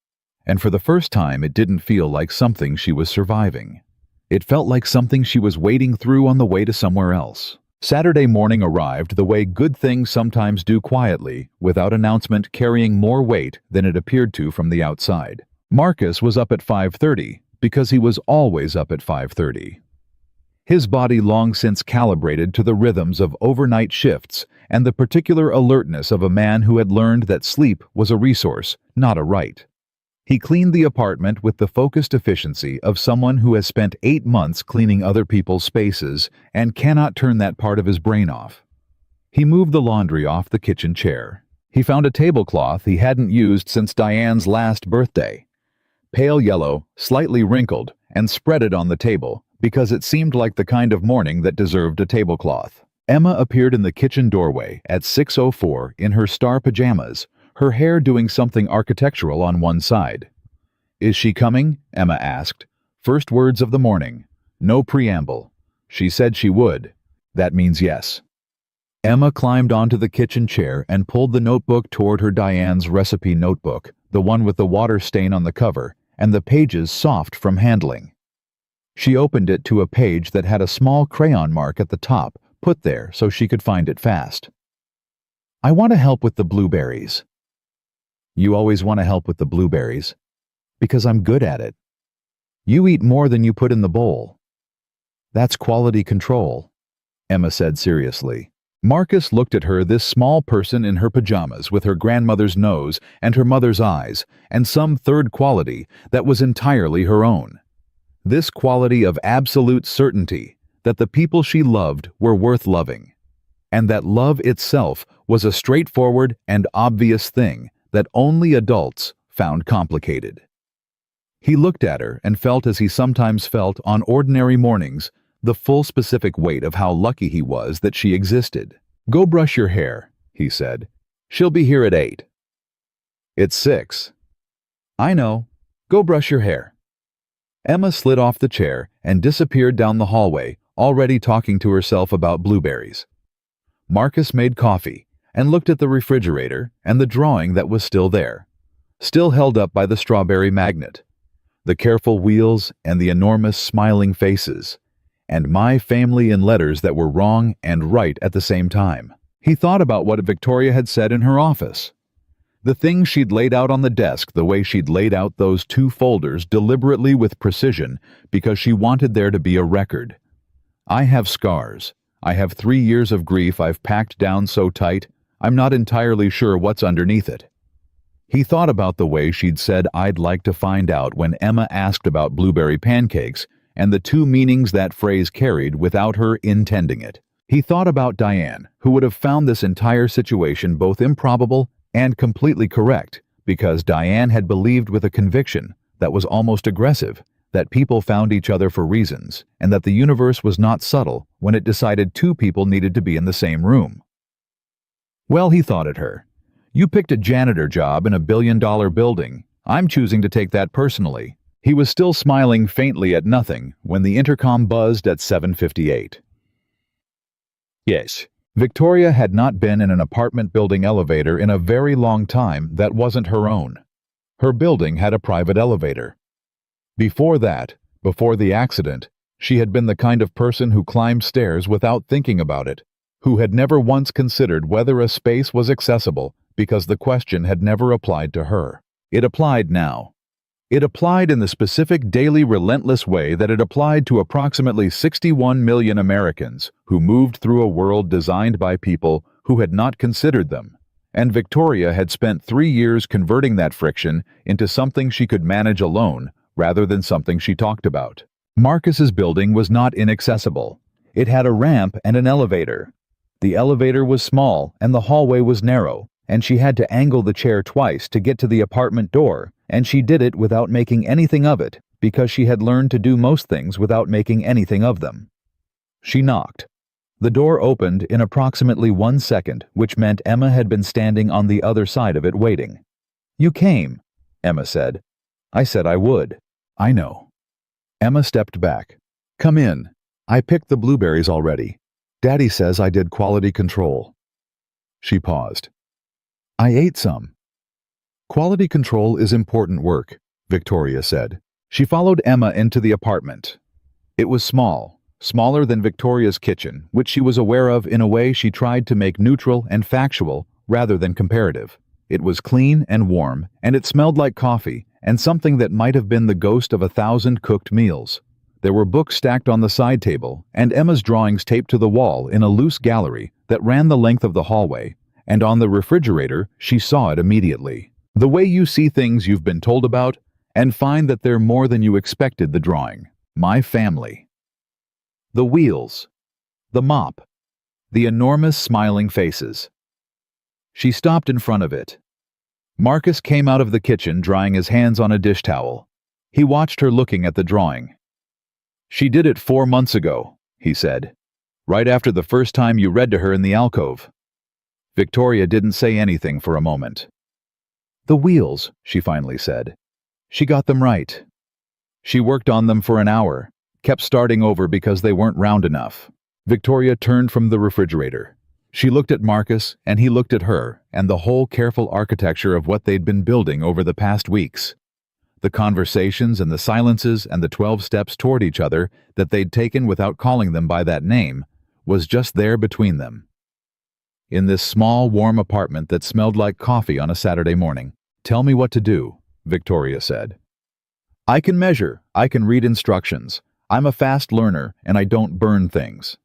And for the first time, it didn't feel like something she was surviving. It felt like something she was wading through on the way to somewhere else. Saturday morning arrived the way good things sometimes do quietly, without announcement carrying more weight than it appeared to from the outside. Marcus was up at 5:30 because he was always up at 5:30. His body long since calibrated to the rhythms of overnight shifts and the particular alertness of a man who had learned that sleep was a resource, not a right. He cleaned the apartment with the focused efficiency of someone who has spent 8 months cleaning other people's spaces and cannot turn that part of his brain off. He moved the laundry off the kitchen chair. He found a tablecloth he hadn't used since Diane's last birthday. Pale yellow, slightly wrinkled, and spread it on the table, because it seemed like the kind of morning that deserved a tablecloth. Emma appeared in the kitchen doorway at 6:04 in her star pajamas, her hair doing something architectural on one side. Is she coming? Emma asked. First words of the morning. No preamble. She said she would. That means yes. Emma climbed onto the kitchen chair and pulled the notebook toward her. Diane's recipe notebook, the one with the water stain on the cover, and the pages soft from handling. She opened it to a page that had a small crayon mark at the top, put there so she could find it fast. I want to help with the blueberries. You always want to help with the blueberries. Because I'm good at it. You eat more than you put in the bowl. That's quality control, Emma said seriously. Marcus looked at her, this small person in her pajamas with her grandmother's nose and her mother's eyes, and some third quality that was entirely her own. This quality of absolute certainty that the people she loved were worth loving, and that love itself was a straightforward and obvious thing that only adults found complicated. He looked at her and felt, as he sometimes felt on ordinary mornings, the full specific weight of how lucky he was that she existed. Go brush your hair, he said. She'll be here at 8. It's 6. I know. Go brush your hair. Emma slid off the chair and disappeared down the hallway, already talking to herself about blueberries. Marcus made coffee and looked at the refrigerator and the drawing that was still there, still held up by the strawberry magnet, the careful wheels and the enormous smiling faces, and my family in letters that were wrong and right at the same time. He thought about what Victoria had said in her office. The things she'd laid out on the desk, the way she'd laid out those 2 folders deliberately with precision because she wanted there to be a record. I have scars. I have 3 years of grief I've packed down so tight, I'm not entirely sure what's underneath it. He thought about the way she'd said I'd like to find out when Emma asked about blueberry pancakes, and the 2 meanings that phrase carried without her intending it. He thought about Diane, who would have found this entire situation both improbable and completely correct, because Diane had believed with a conviction that was almost aggressive that people found each other for reasons, and that the universe was not subtle when it decided 2 people needed to be in the same room. Well, he thought at her, you picked a janitor job in a billion-dollar building. I'm choosing to take that personally. He was still smiling faintly at nothing when the intercom buzzed at 7:58. Yes. Victoria had not been in an apartment building elevator in a very long time that wasn't her own. Her building had a private elevator. Before that, before the accident, she had been the kind of person who climbed stairs without thinking about it, who had never once considered whether a space was accessible because the question had never applied to her. It applied now. It applied in the specific daily relentless way that it applied to approximately 61 million Americans who moved through a world designed by people who had not considered them, and Victoria had spent 3 years converting that friction into something she could manage alone rather than something she talked about. Marcus's building was not inaccessible. It had a ramp and an elevator. The elevator was small and the hallway was narrow, and she had to angle the chair twice to get to the apartment door, and she did it without making anything of it because she had learned to do most things without making anything of them. She knocked. The door opened in approximately 1 second, which meant Emma had been standing on the other side of it waiting. You came, Emma said. I said I would. I know. Emma stepped back. Come in. I picked the blueberries already. Daddy says I did quality control. She paused. I ate some. Quality control is important work, Victoria said. She followed Emma into the apartment. It was small, smaller than Victoria's kitchen, which she was aware of in a way she tried to make neutral and factual rather than comparative. It was clean and warm, and it smelled like coffee and something that might have been the ghost of 1,000 cooked meals. There were books stacked on the side table, and Emma's drawings taped to the wall in a loose gallery that ran the length of the hallway, and on the refrigerator she saw it immediately. The way you see things you've been told about and find that they're more than you expected. The drawing. My family. The wheels. The mop. The enormous smiling faces. She stopped in front of it. Marcus came out of the kitchen drying his hands on a dish towel. He watched her looking at the drawing. She did it 4 months ago, he said, right after the first time you read to her in the alcove. Victoria didn't say anything for a moment. The wheels, she finally said. She got them right. She worked on them for an hour, kept starting over because they weren't round enough. Victoria turned from the refrigerator. She looked at Marcus, and he looked at her, and the whole careful architecture of what they'd been building over the past weeks. The conversations and the silences and the 12 steps toward each other that they'd taken without calling them by that name was just there between them. In this small, warm apartment that smelled like coffee on a Saturday morning. "Tell me what to do," Victoria said. "I can measure, I can read instructions. I'm a fast learner and I don't burn things."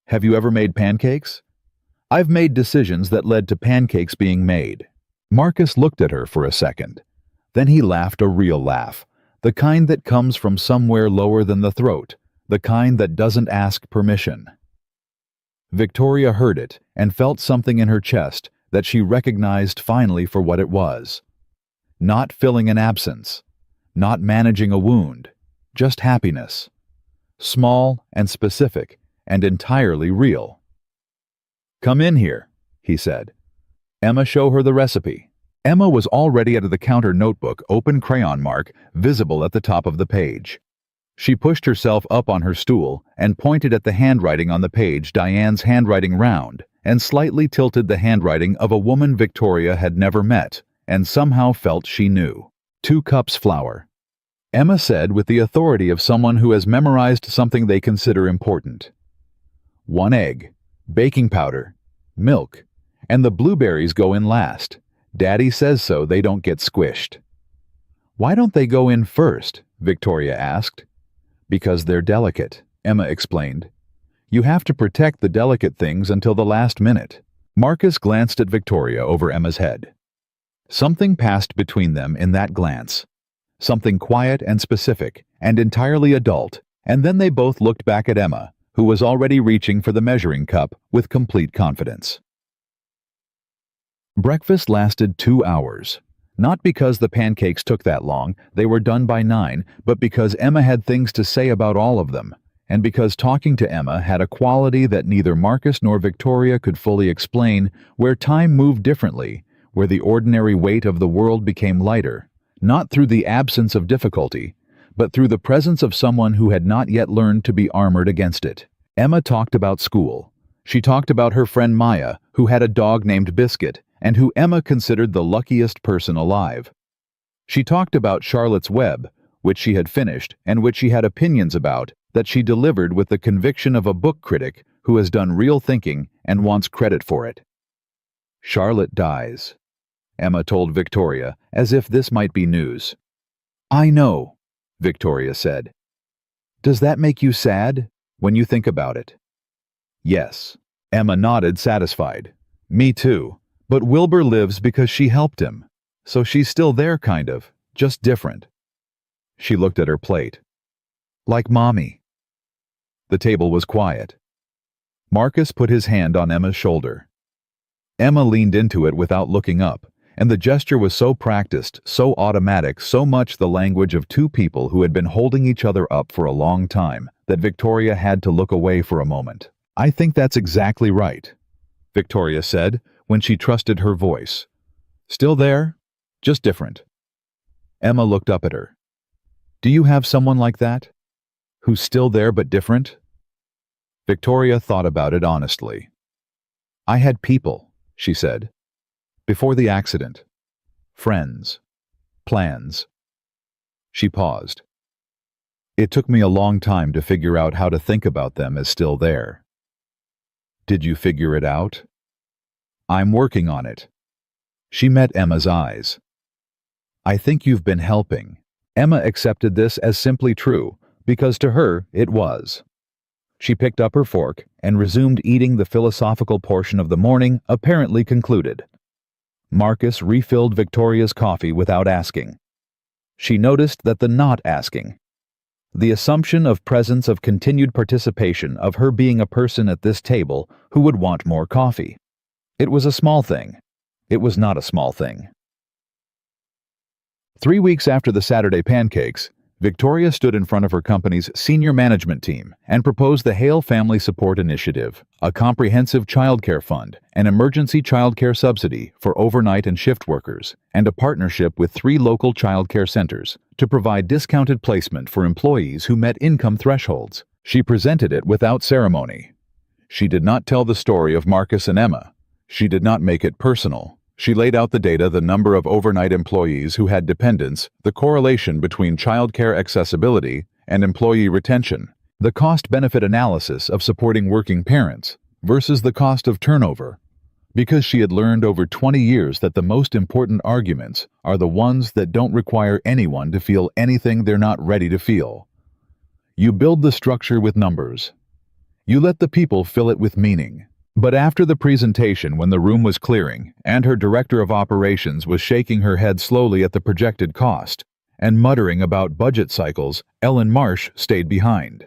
"Have you ever made pancakes?" "I've made decisions that led to pancakes being made." Marcus looked at her for a second. Then he laughed a real laugh, the kind that comes from somewhere lower than the throat, the kind that doesn't ask permission. Victoria heard it and felt something in her chest that she recognized finally for what it was. Not filling an absence, not managing a wound, just happiness. Small and specific and entirely real. "Come in here," he said. "Emma, show her the recipe." Emma was already at the counter, notebook, open crayon mark, visible at the top of the page. She pushed herself up on her stool and pointed at the handwriting on the page, Diane's handwriting, round and slightly tilted, the handwriting of a woman Victoria had never met and somehow felt she knew. 2 cups flour. Emma said with the authority of someone who has memorized something they consider important. 1 egg, baking powder, milk, and the blueberries go in last. Daddy says so they don't get squished. "Why don't they go in first?" Victoria asked. "Because they're delicate," Emma explained. "You have to protect the delicate things until the last minute." Marcus glanced at Victoria over Emma's head. Something passed between them in that glance. Something quiet and specific and entirely adult, and then they both looked back at Emma, who was already reaching for the measuring cup with complete confidence. Breakfast lasted 2 hours. Not because the pancakes took that long, they were done by 9, but because Emma had things to say about all of them, and because talking to Emma had a quality that neither Marcus nor Victoria could fully explain, where time moved differently, where the ordinary weight of the world became lighter, not through the absence of difficulty, but through the presence of someone who had not yet learned to be armored against it. Emma talked about school. She talked about her friend Maya, who had a dog named Biscuit, and who Emma considered the luckiest person alive. She talked about Charlotte's Web, which she had finished and which she had opinions about, that she delivered with the conviction of a book critic who has done real thinking and wants credit for it. "Charlotte dies," Emma told Victoria, as if this might be news. "I know," Victoria said. "Does that make you sad, when you think about it?" "Yes." Emma nodded, satisfied. "Me too. But Wilbur lives because she helped him. So she's still there, kind of, just different." She looked at her plate. "Like Mommy." The table was quiet. Marcus put his hand on Emma's shoulder. Emma leaned into it without looking up, and the gesture was so practiced, so automatic, so much the language of 2 people who had been holding each other up for a long time, that Victoria had to look away for a moment. "I think that's exactly right," Victoria said, when she trusted her voice. "Still there, just different." Emma looked up at her. "Do you have someone like that? Who's still there but different?" Victoria thought about it honestly. "I had people," she said. "Before the accident. Friends. Plans." She paused. "It took me a long time to figure out how to think about them as still there." "Did you figure it out?" "I'm working on it." She met Emma's eyes. "I think you've been helping." Emma accepted this as simply true, because to her it was. She picked up her fork and resumed eating, the philosophical portion of the morning apparently concluded. Marcus refilled Victoria's coffee without asking. She noticed that the not asking, the assumption of presence, of continued participation, of her being a person at this table who would want more coffee. It was a small thing. It was not a small thing. 3 weeks after the Saturday pancakes, Victoria stood in front of her company's senior management team and proposed the Hale Family Support Initiative, a comprehensive childcare fund, an emergency childcare subsidy for overnight and shift workers, and a partnership with 3 local childcare centers to provide discounted placement for employees who met income thresholds. She presented it without ceremony. She did not tell the story of Marcus and Emma. She did not make it personal. She laid out the data, the number of overnight employees who had dependents, the correlation between childcare accessibility and employee retention, The cost-benefit analysis of supporting working parents versus the cost of turnover, because she had learned over 20 years that the most important arguments are the ones that don't require anyone to feel anything they're not ready to feel. You build the structure with numbers. You let the people fill it with meaning. But after the presentation, when the room was clearing and her director of operations was shaking her head slowly at the projected cost and muttering about budget cycles, Ellen Marsh stayed behind.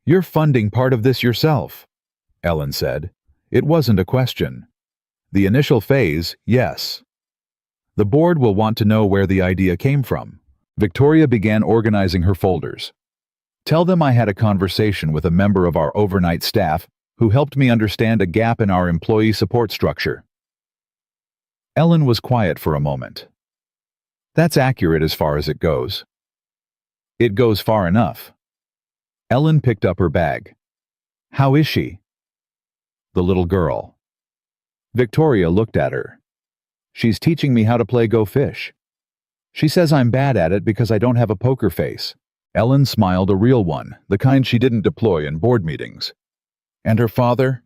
"You're funding part of this yourself," Ellen said. It wasn't a question. The initial phase, yes. The board will want to know where the idea came from. Victoria began organizing her folders. "Tell them I had a conversation with a member of our overnight staff who helped me understand a gap in our employee support structure." Ellen was quiet for a moment. "That's accurate as far as it goes." "It goes far enough." Ellen picked up her bag. "How is she?" "The little girl." Victoria looked at her. "She's teaching me how to play Go Fish. She says I'm bad at it because I don't have a poker face." Ellen smiled, a real one, the kind she didn't deploy in board meetings. "And her father?"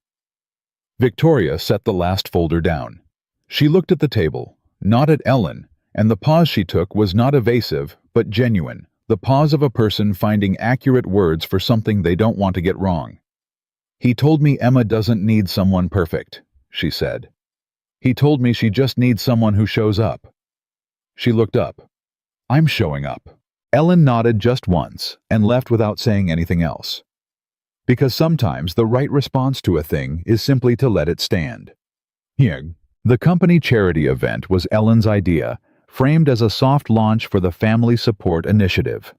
Victoria set the last folder down. She looked at the table, not at Ellen, and the pause she took was not evasive, but genuine, the pause of a person finding accurate words for something they don't want to get wrong. "He told me Emma doesn't need someone perfect," she said. "He told me she just needs someone who shows up." She looked up. "I'm showing up." Ellen nodded just once and left without saying anything else. Because sometimes the right response to a thing is simply to let it stand. Here, the company charity event was Ellen's idea, framed as a soft launch for the Family Support Initiative,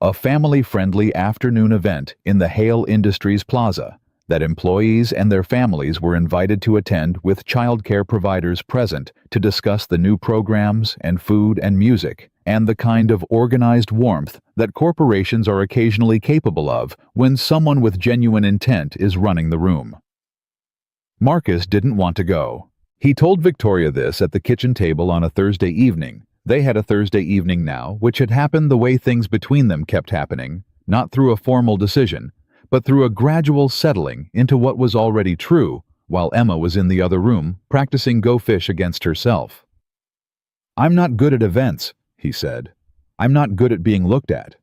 a family-friendly afternoon event in the Hale Industries Plaza that employees and their families were invited to attend, with childcare providers present to discuss the new programs and food and music and the kind of organized warmth that corporations are occasionally capable of when someone with genuine intent is running the room. Marcus didn't want to go. He told Victoria this at the kitchen table on a Thursday evening. They had a Thursday evening now, which had happened the way things between them kept happening, not through a formal decision, but through a gradual settling into what was already true, while Emma was in the other room, practicing Go Fish against herself. "I'm not good at events," he said. "I'm not good at being looked at."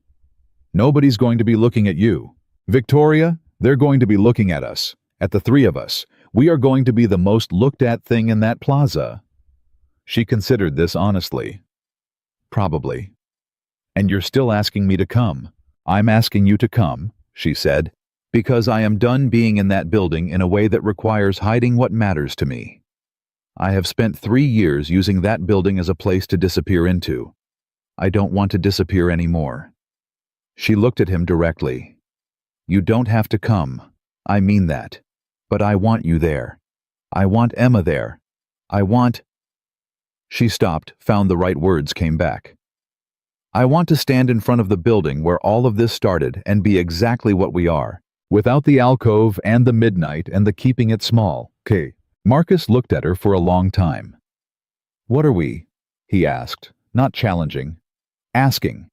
"Nobody's going to be looking at you. Victoria, they're going to be looking at us, at the three of us. We are going to be the most looked at thing in that plaza." She considered this honestly. "Probably." "And you're still asking me to come." "I'm asking you to come," she said, "because I am done being in that building in a way that requires hiding what matters to me. I have spent 3 years using that building as a place to disappear into. I don't want to disappear anymore." She looked at him directly. "You don't have to come. I mean that. But I want you there. I want Emma there. I want—" She stopped, found the right words, came back. "I want to stand in front of the building where all of this started and be exactly what we are, without the alcove and the midnight and the keeping it small." "Okay." Marcus looked at her for a long time. "What are we?" he asked, not challenging. Asking.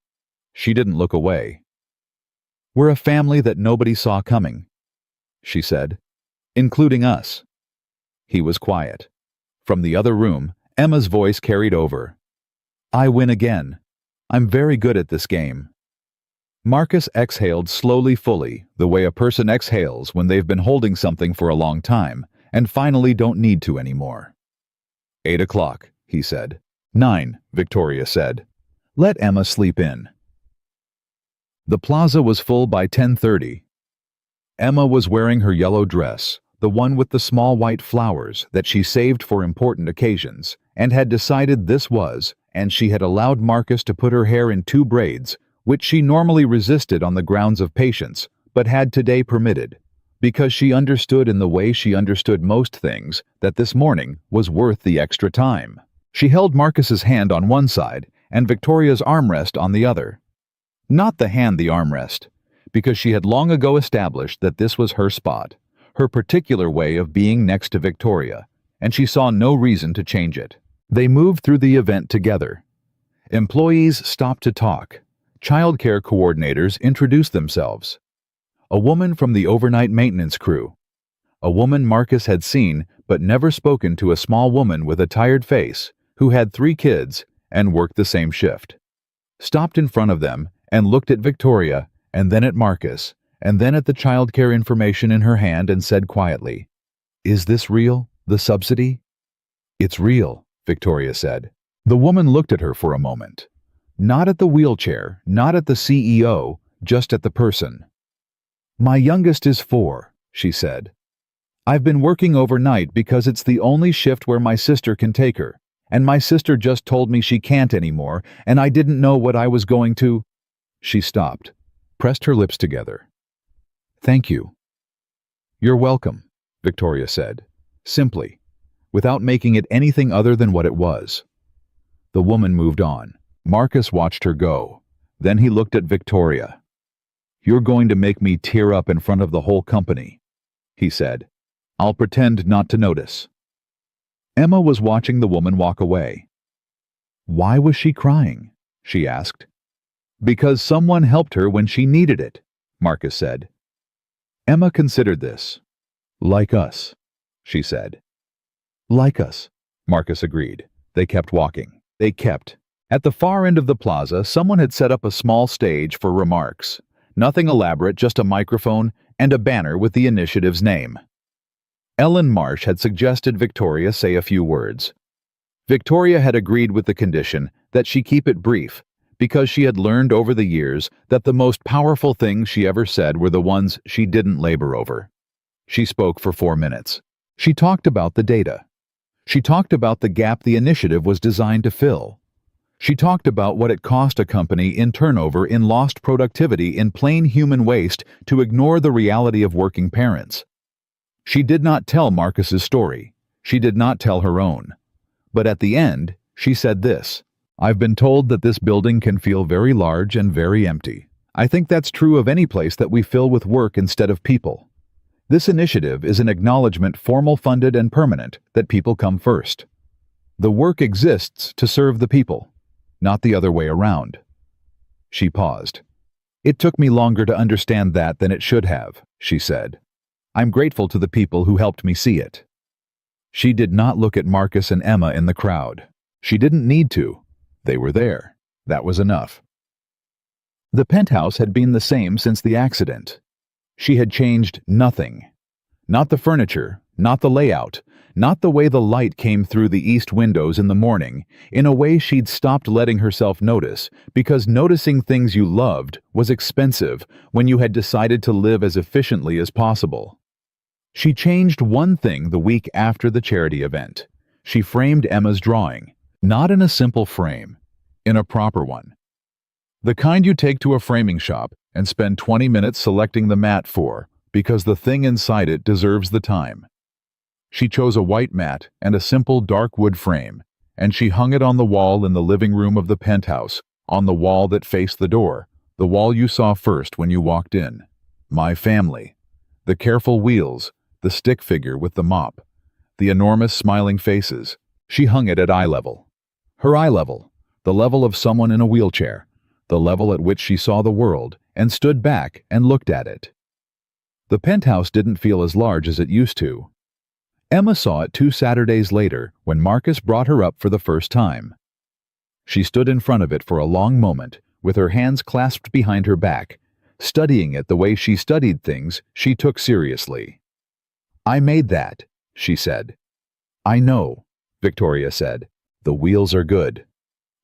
She didn't look away. "We're a family that nobody saw coming," she said. "Including us." He was quiet. From the other room, Emma's voice carried over. "I win again. I'm very good at this game." Marcus exhaled slowly, fully, the way a person exhales when they've been holding something for a long time and finally don't need to anymore. 8 o'clock, he said. 9, Victoria said. "Let Emma sleep in." The plaza was full by 10:30. Emma was wearing her yellow dress, the one with the small white flowers that she saved for important occasions, and had decided this was, and she had allowed Marcus to put her hair in 2 braids, which she normally resisted on the grounds of patience, but had today permitted, because she understood in the way she understood most things that this morning was worth the extra time. She held Marcus's hand on one side and Victoria's armrest on the other. Not the hand, the armrest, because she had long ago established that this was her spot, her particular way of being next to Victoria, and she saw no reason to change it. They moved through the event together. Employees stopped to talk. Childcare coordinators introduced themselves. A woman from the overnight maintenance crew. A woman Marcus had seen but never spoken to, a small woman with a tired face who had 3 kids and worked the same shift. Stopped in front of them and looked at Victoria and then at Marcus and then at the childcare information in her hand and said quietly, "Is this real, the subsidy?" "It's real," Victoria said. The woman looked at her for a moment. Not at the wheelchair, not at the CEO, just at the person. "My youngest is 4, she said. "I've been working overnight because it's the only shift where my sister can take her, and my sister just told me she can't anymore, and I didn't know what I was going to—" She stopped, pressed her lips together. "Thank you." "You're welcome," Victoria said, simply, without making it anything other than what it was. The woman moved on. Marcus watched her go. Then he looked at Victoria. "You're going to make me tear up in front of the whole company," he said. "I'll pretend not to notice." Emma was watching the woman walk away. "Why was she crying?" she asked. "Because someone helped her when she needed it," Marcus said. Emma considered this. "Like us," she said. "Like us," Marcus agreed. They kept walking. They kept. At the far end of the plaza, someone had set up a small stage for remarks. Nothing elaborate, just a microphone and a banner with the initiative's name. Ellen Marsh had suggested Victoria say a few words. Victoria had agreed with the condition that she keep it brief, because she had learned over the years that the most powerful things she ever said were the ones she didn't labor over. She spoke for 4 minutes. She talked about the data. She talked about the gap the initiative was designed to fill. She talked about what it cost a company in turnover, in lost productivity, in plain human waste to ignore the reality of working parents. She did not tell Marcus's story. She did not tell her own. But at the end, she said this: "I've been told that this building can feel very large and very empty. I think that's true of any place that we fill with work instead of people. This initiative is an acknowledgement, formal, funded, and permanent, that people come first. The work exists to serve the people, not the other way around." She paused. "It took me longer to understand that than it should have," she said. "I'm grateful to the people who helped me see it." She did not look at Marcus and Emma in the crowd. She didn't need to. They were there. That was enough. The penthouse had been the same since the accident. She had changed nothing. Not the furniture, not the layout, not the way the light came through the east windows in the morning. In a way, she'd stopped letting herself notice, because noticing things you loved was expensive when you had decided to live as efficiently as possible. She changed one thing the week after the charity event. She framed Emma's drawing, not in a simple frame, in a proper one. The kind you take to a framing shop and spend 20 minutes selecting the mat for, because the thing inside it deserves the time. She chose a white mat and a simple dark wood frame, and she hung it on the wall in the living room of the penthouse, on the wall that faced the door, the wall you saw first when you walked in. My family. The careful wheels, the stick figure with the mop, the enormous smiling faces. She hung it at eye level. Her eye level, the level of someone in a wheelchair, the level at which she saw the world, and stood back and looked at it. The penthouse didn't feel as large as it used to. Emma saw it 2 Saturdays later when Marcus brought her up for the first time. She stood in front of it for a long moment, with her hands clasped behind her back, studying it the way she studied things she took seriously. "I made that," she said. "I know," Victoria said. "The wheels are good.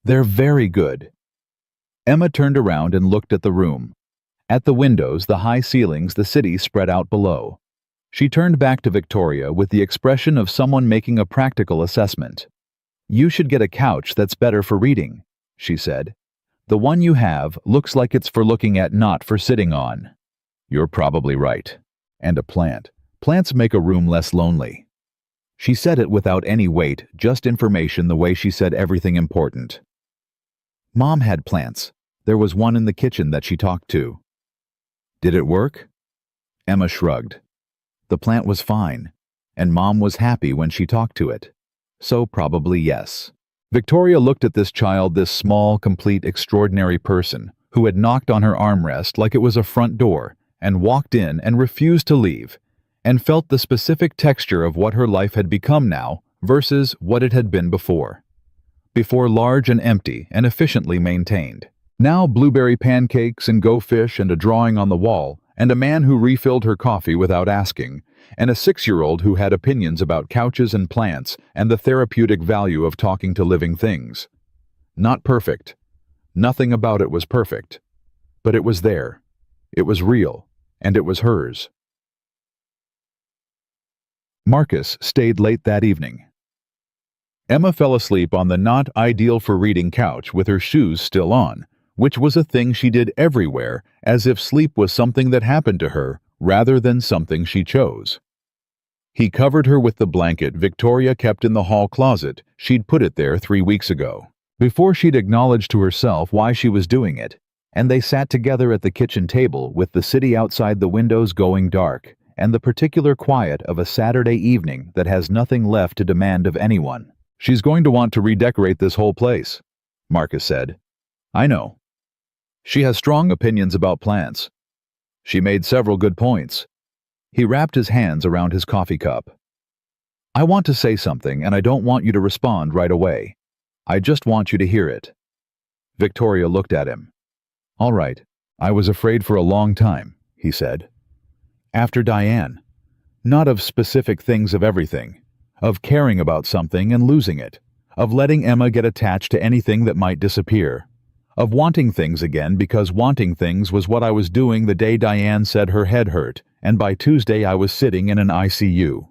They're very good." Emma turned around and looked at the room. At the windows, the high ceilings, the city spread out below. She turned back to Victoria with the expression of someone making a practical assessment. "You should get a couch that's better for reading," she said. "The one you have looks like it's for looking at, not for sitting on." "You're probably right. And a plant. Plants make a room less lonely." She said it without any weight, just information, the way she said everything important. "Mom had plants. There was one in the kitchen that she talked to." "Did it work?" Emma shrugged. "The plant was fine, and Mom was happy when she talked to it. So probably yes." Victoria looked at this child, this small, complete, extraordinary person, who had knocked on her armrest like it was a front door, and walked in and refused to leave, and felt the specific texture of what her life had become now versus what it had been before. Before large and empty and efficiently maintained. Now blueberry pancakes and go fish and a drawing on the wall, and a man who refilled her coffee without asking, and a 6-year-old who had opinions about couches and plants and the therapeutic value of talking to living things. Not perfect. Nothing about it was perfect. But it was there. It was real, and it was hers. Marcus stayed late that evening. Emma fell asleep on the not ideal for reading couch with her shoes still on, which was a thing she did everywhere, as if sleep was something that happened to her rather than something she chose. He covered her with the blanket Victoria kept in the hall closet. She'd put it there 3 weeks ago, before she'd acknowledged to herself why she was doing it, and they sat together at the kitchen table with the city outside the windows going dark, and the particular quiet of a Saturday evening that has nothing left to demand of anyone. "She's going to want to redecorate this whole place," Marcus said. "I know. She has strong opinions about plants. She made several good points." He wrapped his hands around his coffee cup. "I want to say something, and I don't want you to respond right away. I just want you to hear it." Victoria looked at him. "All right. I was afraid for a long time," he said. "After Diane. Not of specific things of everything. Of caring about something and losing it. Of letting Emma get attached to anything that might disappear. Of wanting things again because wanting things was what I was doing the day Diane said her head hurt, and by Tuesday I was sitting in an ICU."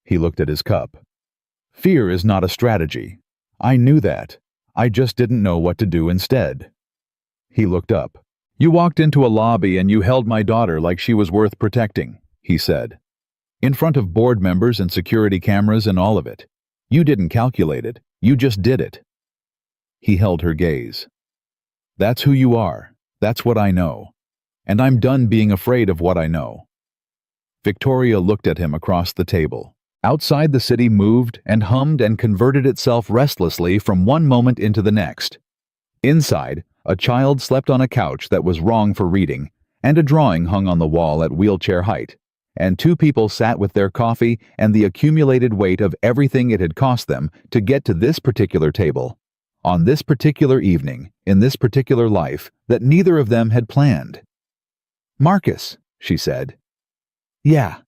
He looked at his cup. "Fear is not a strategy. I knew that. I just didn't know what to do instead." He looked up. "You walked into a lobby and you held my daughter like she was worth protecting," he said. "In front of board members and security cameras and all of it. You didn't calculate it. You just did it." He held her gaze. "That's who you are. That's what I know. And I'm done being afraid of what I know." Victoria looked at him across the table. Outside, the city moved and hummed and converted itself restlessly from one moment into the next. Inside, a child slept on a couch that was wrong for reading, and a drawing hung on the wall at wheelchair height, and 2 people sat with their coffee and the accumulated weight of everything it had cost them to get to this particular table, on this particular evening, in this particular life, that neither of them had planned. "Marcus," she said. "Yeah.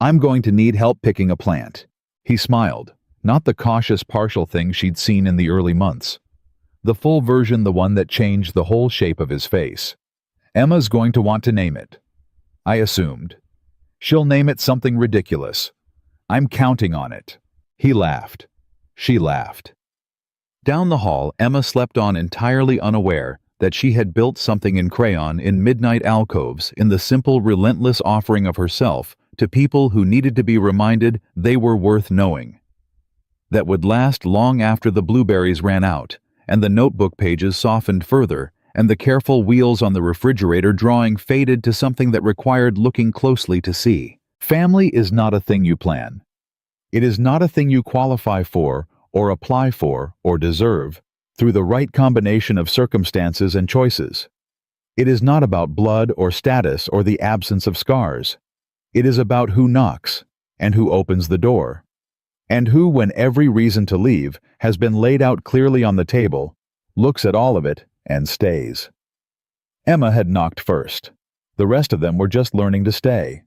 I'm going to need help picking a plant." He smiled, not the cautious partial thing she'd seen in the early months. The full version, the one that changed the whole shape of his face. "Emma's going to want to name it. I assumed. She'll name it something ridiculous. I'm counting on it." He laughed. She laughed. Down the hall, Emma slept on entirely unaware that she had built something in crayon in midnight alcoves in the simple, relentless offering of herself to people who needed to be reminded they were worth knowing. That would last long after the blueberries ran out, and the notebook pages softened further, and the careful wheels on the refrigerator drawing faded to something that required looking closely to see. Family is not a thing you plan. It is not a thing you qualify for, or apply for, or deserve, through the right combination of circumstances and choices. It is not about blood or status or the absence of scars. It is about who knocks, and who opens the door, and who, when every reason to leave has been laid out clearly on the table, looks at all of it and stays. Emma had knocked first. The rest of them were just learning to stay.